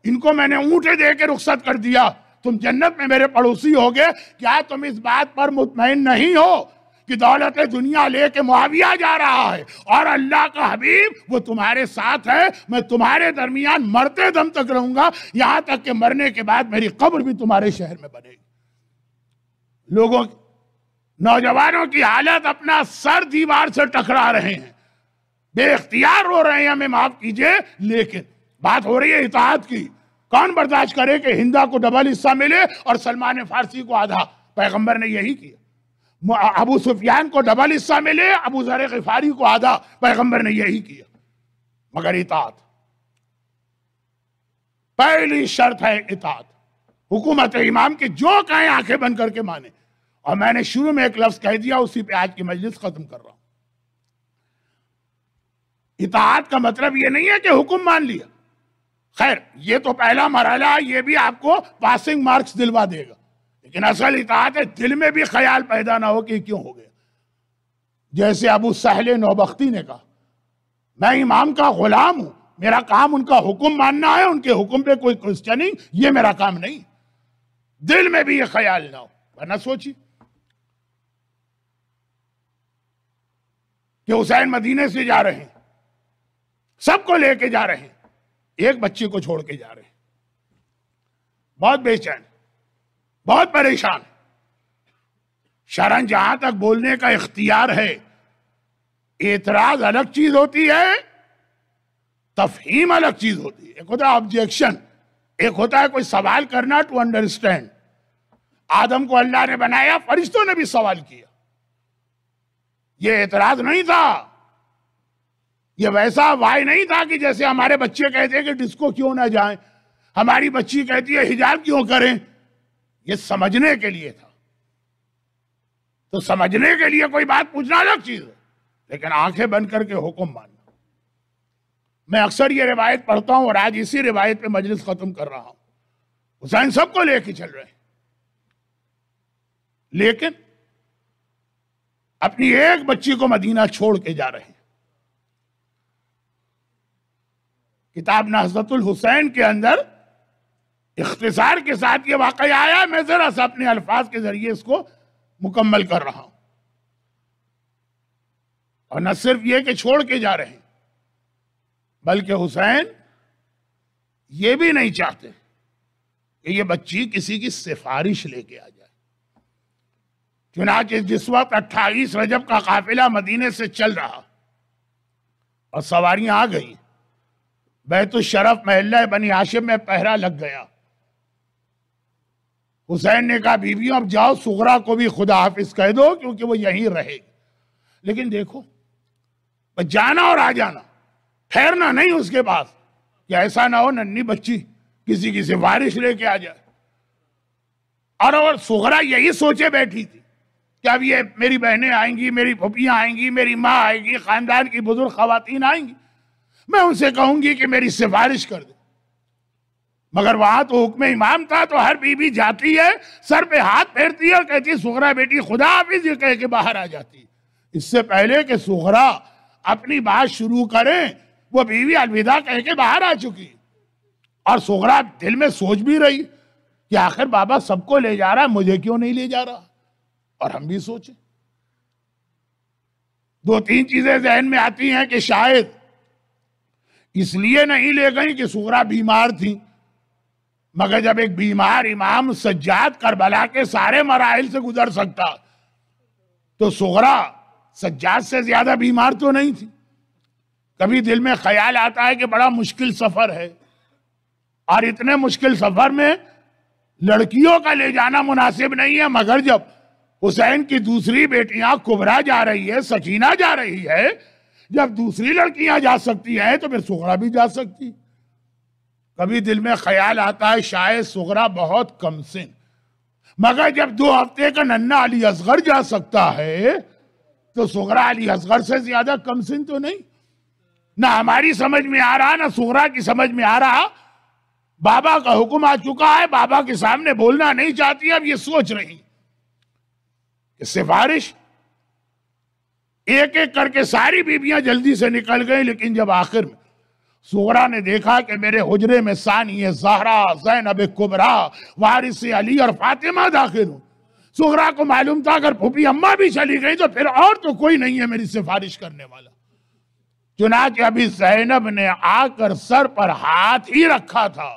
Speaker 1: ان کو میں نے اونٹیں دے کے رخصت کر دیا، تم جنت میں میرے پڑوسی ہوگے. کیا تم اس بات پر مطمئن نہیں ہو کہ دولت دنیا لے کے معاویہ جا رہا ہے اور اللہ کا حبیب وہ تمہارے ساتھ ہے؟ میں تمہارے درمیان مرتے دم تک رہوں گا، یہاں تک کہ مرنے کے بعد میری قبر بھی تمہارے شہر میں بنے گی. لوگوں نوجوانوں کی حالت اپنا سر دیوار سے ٹکرا رہے ہیں، بے اختیار رو رہے ہیں، ہمیں معاف کیجئے. لیکن بات ہو رہی ہے اطاعت کی. کون برداشت کرے کہ ہندا کو ڈبل حصہ ملے اور سلمان فارسی کو آدھا؟ پیغمبر نے یہی کیا. ابو سفیان کو ڈبل حصہ ملے، ابو ذر غفاری کو آدھا، پیغمبر نے یہی کیا. مگر اطاعت، پہلی شرط ہے اطاعت. حکومت امام کی جو کہیں آنکھیں بند کر کے مانے. اور میں نے شروع میں ایک لفظ کہہ دیا، اسی پہ آج کی مجلس ختم کر رہا ہوں. اطاعت کا مطلب یہ نہیں ہے کہ حکم مان لیا. خیر یہ تو پہلا مرحلہ، یہ بھی آپ کو پاسنگ مارکس دلوا دے گا، لیکن اصل اطاعت ہے دل میں بھی خیال پیدا نہ ہو کہ کیوں ہو گیا. جیسے ابو سہل نوبختی نے کہا میں امام کا غلام ہوں، میرا کام ان کا حکم ماننا ہے، ان کے حکم پہ کوئی کوسچننگ یہ میرا کام نہیں. دل میں بھی یہ خیال نہ ہو. ورنہ سوچی کہ حسین مدینے سے جا رہے ہیں، سب کو لے کے جا رہے ہیں، ایک بچی کو چھوڑ کے جا رہے ہیں. بہت بے چین، بہت پریشان. شرن جہاں تک بولنے کا اختیار ہے، اعتراض الگ چیز ہوتی ہے، تفہیم الگ چیز ہوتی ہے. ایک ہوتا ہے آبجیکشن، ایک ہوتا ہے کوئی سوال کرنا ٹو انڈرسٹینڈ. آدم کو اللہ نے بنایا، فرشتوں نے بھی سوال کیا. یہ اعتراض نہیں تھا، یہ ویسا وائے نہیں تھا کہ جیسے ہمارے بچے کہتے ہیں کہ ڈسکو کیوں نہ جائیں، ہماری بچی کہتی ہے حجاب کیوں کریں. یہ سمجھنے کے لیے تھا. تو سمجھنے کے لیے کوئی بات پوچھنا الگ چیز ہے، لیکن آنکھیں بند کر کے حکم ماننا. میں اکثر یہ روایت پڑھتا ہوں اور آج اسی روایت پہ مجلس ختم کر رہا ہوں. حسین سب کو لے کے چل رہے ہیں، لیکن اپنی ایک بچی کو مدینہ چھوڑ کے جا رہے ہیں. کتاب نہضت الحسین کے اندر اختصار کے ساتھ یہ واقعہ آیا، میں ذرا سا اپنے الفاظ کے ذریعے اس کو مکمل کر رہا ہوں. اور نہ صرف یہ کہ چھوڑ کے جا رہے ہیں، بلکہ حسین یہ بھی نہیں چاہتے کہ یہ بچی کسی کی سفارش لے کے آ جائے. چنانچہ جس وقت 28 رجب کا قافلہ مدینے سے چل رہا اور سواریاں آ گئی، بیت الشرف محلہ بنی ہاشم میں پہرا لگ گیا. حسین نے کہا بیویوں اب جاؤ، صغرا کو بھی خدا حافظ کہہ دو کیونکہ وہ یہیں رہے گی. لیکن دیکھو جانا اور آ جانا، ٹھہرنا نہیں اس کے پاس، کہ ایسا نہ ہو ننھی بچی کسی کی سفارش لے کے آ جائے. اور صغرا یہی سوچے بیٹھی تھی کہ اب یہ میری بہنیں آئیں گی، میری پھپھیاں آئیں گی، میری ماں آئے گی، خاندان کی بزرگ خواتین آئیں گی، میں ان سے کہوں گی کہ میری سفارش کر دے. مگر وہاں تو حکم امام تھا، تو ہر بی بی جاتی ہے، سر پہ ہاتھ پھیرتی ہے اور کہتی ہے صغرا بیٹی خدا حافظ، یہ کہہ کے باہر آ جاتی. اس سے پہلے کہ صغرا اپنی بات شروع کریں، وہ بیوی الوداع کہہ کے باہر آ چکی. اور صغرا دل میں سوچ بھی رہی کہ آخر بابا سب کو لے جا رہا ہے، مجھے کیوں نہیں لے جا رہا. اور ہم بھی سوچیں. 2-3 چیزیں ذہن میں آتی ہیں کہ شاید اس لیے نہیں لے گئی کہ صغرا بیمار تھی، مگر جب ایک بیمار امام سجاد کربلا کے سارے مراحل سے گزر سکتا، تو صغرا سجاد سے زیادہ بیمار تو نہیں تھی. کبھی دل میں خیال آتا ہے کہ بڑا مشکل سفر ہے، اور اتنے مشکل سفر میں لڑکیوں کا لے جانا مناسب نہیں ہے، مگر جب حسین کی دوسری بیٹیاں کبرا جا رہی ہے، سکینہ جا رہی ہے، جب دوسری لڑکیاں جا سکتی ہیں تو پھر صغرا بھی جا سکتی۔ کبھی دل میں خیال آتا ہے شاید صغرا بہت کم سن، مگر جب 2 ہفتے کا ننھا علی اصغر جا سکتا ہے تو صغرا علی اصغر سے زیادہ کم سن تو نہیں۔ نہ ہماری سمجھ میں آ رہا، نہ صغرا کی سمجھ میں آ رہا۔ بابا کا حکم آ چکا ہے، بابا کے سامنے بولنا نہیں چاہتی، اب یہ سوچ رہی کہ سفارش۔ ایک ایک کر کے ساری بیویاں جلدی سے نکل گئی، لیکن جب آخر میں صغرا نے دیکھا کہ میرے حجرے میں ثانیہ زہرا، زینب کبرا، وارث علی اور فاطمہ داخل ہوں، صغرا کو معلوم تھا اگر پھوپھی اماں بھی چلی گئی تو پھر اور تو کوئی نہیں ہے میری سفارش کرنے والا۔ چنانچہ ابھی زینب نے آ کر سر پر ہاتھ ہی رکھا تھا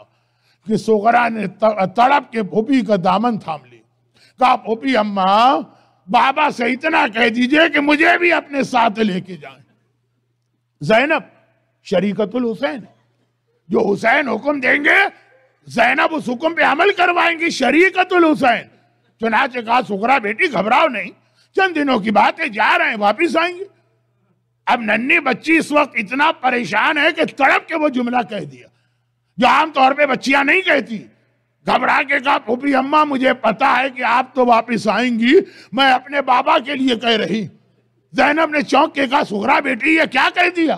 Speaker 1: کہ صغرا نے تڑپ کے پھوپھی کا دامن تھام لی، کہا پھوپھی اماں بابا سے اتنا کہہ دیجئے کہ مجھے بھی اپنے ساتھ لے کے جائیں۔ زینب شریکت الحسین، جو حسین حکم دیں گے زینب اس حکم پہ عمل کروائیں گی، شریکت الحسین۔ چنانچہ کہا صغرا بیٹی گھبراؤ نہیں، چند دنوں کی بات ہے، جا رہے ہیں واپس آئیں گے۔ اب ننھی بچی اس وقت اتنا پریشان ہے کہ تڑپ کے وہ جملہ کہہ دیا جو عام طور پہ بچیاں نہیں کہتی۔ گھبرا کے کہا پھوپھی اماں مجھے پتا ہے کہ آپ تو واپس آئیں گی، میں اپنے بابا کے لیے کہہ رہی۔ زینب نے چونک کے کہا صغرا بیٹی یہ کیا کہہ دیا؟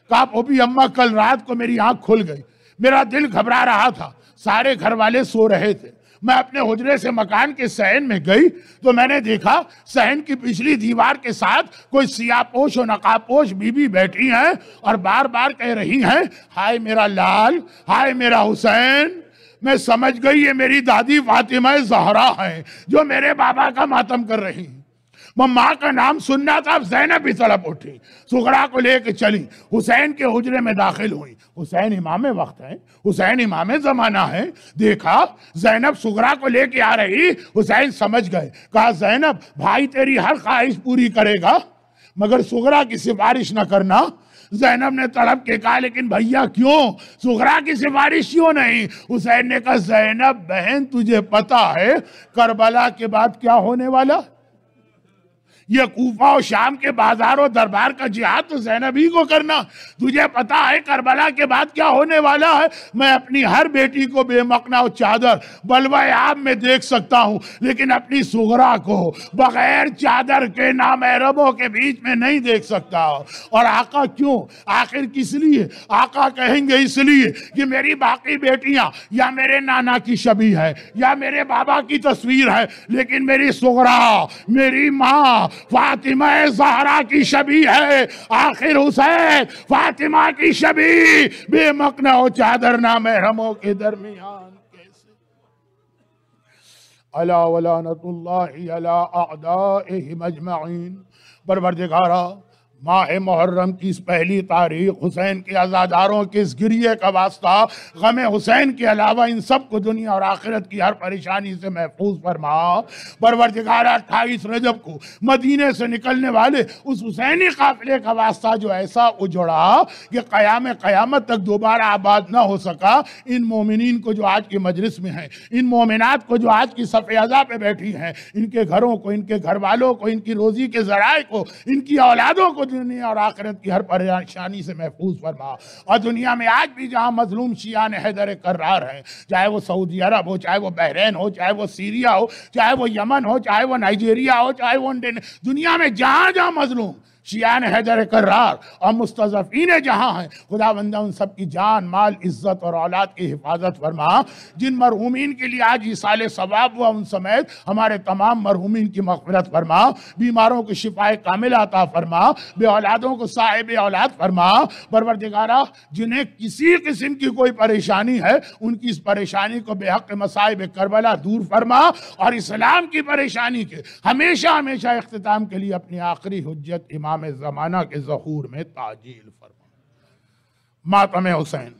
Speaker 1: کہا پھوپھی اماں کل رات کو میری آنکھ کھل گئی، میرا دل گھبرا رہا تھا، سارے گھر والے سو رہے تھے، میں اپنے حجرے سے مکان کے صحن میں گئی تو میں نے دیکھا صحن کی پچھلی دیوار کے ساتھ کوئی سیاہ پوش و نقاب پوش بی بی بیٹھی ہیں اور بار بار کہہ رہی ہیں ہائے میرا لال، ہائے میرا حسین۔ میں سمجھ گئی یہ میری دادی فاطمہ زہرا ہیں جو میرے بابا کا ماتم کر رہی ہیں۔ وہ ماں کا نام سننا تھا، اب زینب بھی تڑپ اٹھی، صغرا کو لے کے چلی، حسین کے حجرے میں داخل ہوئی۔ حسین امام وقت ہے، حسین امام زمانہ ہے۔ دیکھا زینب صغرا کو لے کے آ رہی، حسین سمجھ گئے، کہا زینب بھائی تیری ہر خواہش پوری کرے گا مگر صغرا کی سفارش نہ کرنا۔ زینب نے تڑپ کے کہا لیکن بھیا کیوں، صغرا کی سفارش کیوں نہیں؟ حسین نے کہا زینب بہن تجھے پتا ہے کربلا کے بعد کیا ہونے والا؟ یہ کوفہ و شام کے بازار و دربار کا جہاد تو زینب ہی کو کرنا، تجھے پتا ہے کربلا کے بعد کیا ہونے والا ہے؟ میں اپنی ہر بیٹی کو بے مقنع و چادر بلوہ آب میں دیکھ سکتا ہوں لیکن اپنی صغرا کو بغیر چادر کے نامحرموں کے بیچ میں نہیں دیکھ سکتا۔ اور آقا کیوں؟ آخر کس لیے؟ آقا کہیں گے اس لیے کہ میری باقی بیٹیاں یا میرے نانا کی شبیہ ہے یا میرے بابا کی تصویر ہے، لیکن میری صغرا، میری ماں فاطمہ زہرا کی شبیہ ہے۔ آخر حسین فاطمہ کی شبیہ بے مقنع و چادر نامحرموں کے درمیان کیسے؟ الا ولعنۃ اللہ علی اعدائہم اجمعین۔ پروردگارا ماہ محرم کی اس پہلی تاریخ حسین کے عزاداروں کے اس گریے کا واسطہ غم حسین کے علاوہ ان سب کو دنیا اور آخرت کی ہر پریشانی سے محفوظ فرما۔ پروردگارا 28 رجب کو مدینے سے نکلنے والے اس حسینی قافلے کا واسطہ جو ایسا اجڑا کہ قیامت تک دوبارہ آباد نہ ہو سکا، ان مومنین کو جو آج کی مجلس میں ہیں، ان مومنات کو جو آج کی صف عزا پہ بیٹھی ہیں، ان کے گھروں کو، ان کے گھر والوں کو، ان کی روزی کے ذرائع کو، ان کی اولادوں کو دنیا اور آخرت کی ہر پریشانی سے محفوظ فرما۔ اور دنیا میں آج بھی جہاں مظلوم شیعان حیدر کرار ہیں، چاہے وہ سعودی عرب ہو، چاہے وہ بحرین ہو، چاہے وہ سیریا ہو، چاہے وہ یمن ہو، چاہے وہ نائجیریا ہو، چاہے وہ دنیا میں جہاں جہاں مظلوم شیعان حیدر کرار اور مستضعفین جہاں ہیں، خدا بندہ ان سب کی جان، مال، عزت اور اولاد کی حفاظت فرما۔ جن مرحومین کے لیے آج ایصال ثواب ہوا ان سمیت ہمارے تمام مرحومین کی مغفرت فرما، بیماروں کو شفائے کاملہ عطا فرما، بے اولادوں کو صاحب اولاد فرما۔ پروردگارا جنہیں کسی قسم کی کوئی پریشانی ہے ان کی اس پریشانی کو بے حق مصائب کربلا دور فرما، اور اسلام کی پریشانی کے ہمیشہ ہمیشہ اختتام کے لیے اپنی آخری حجت امام زمانہ کے ظہور میں تعجیل فرما۔ ماتم حسین۔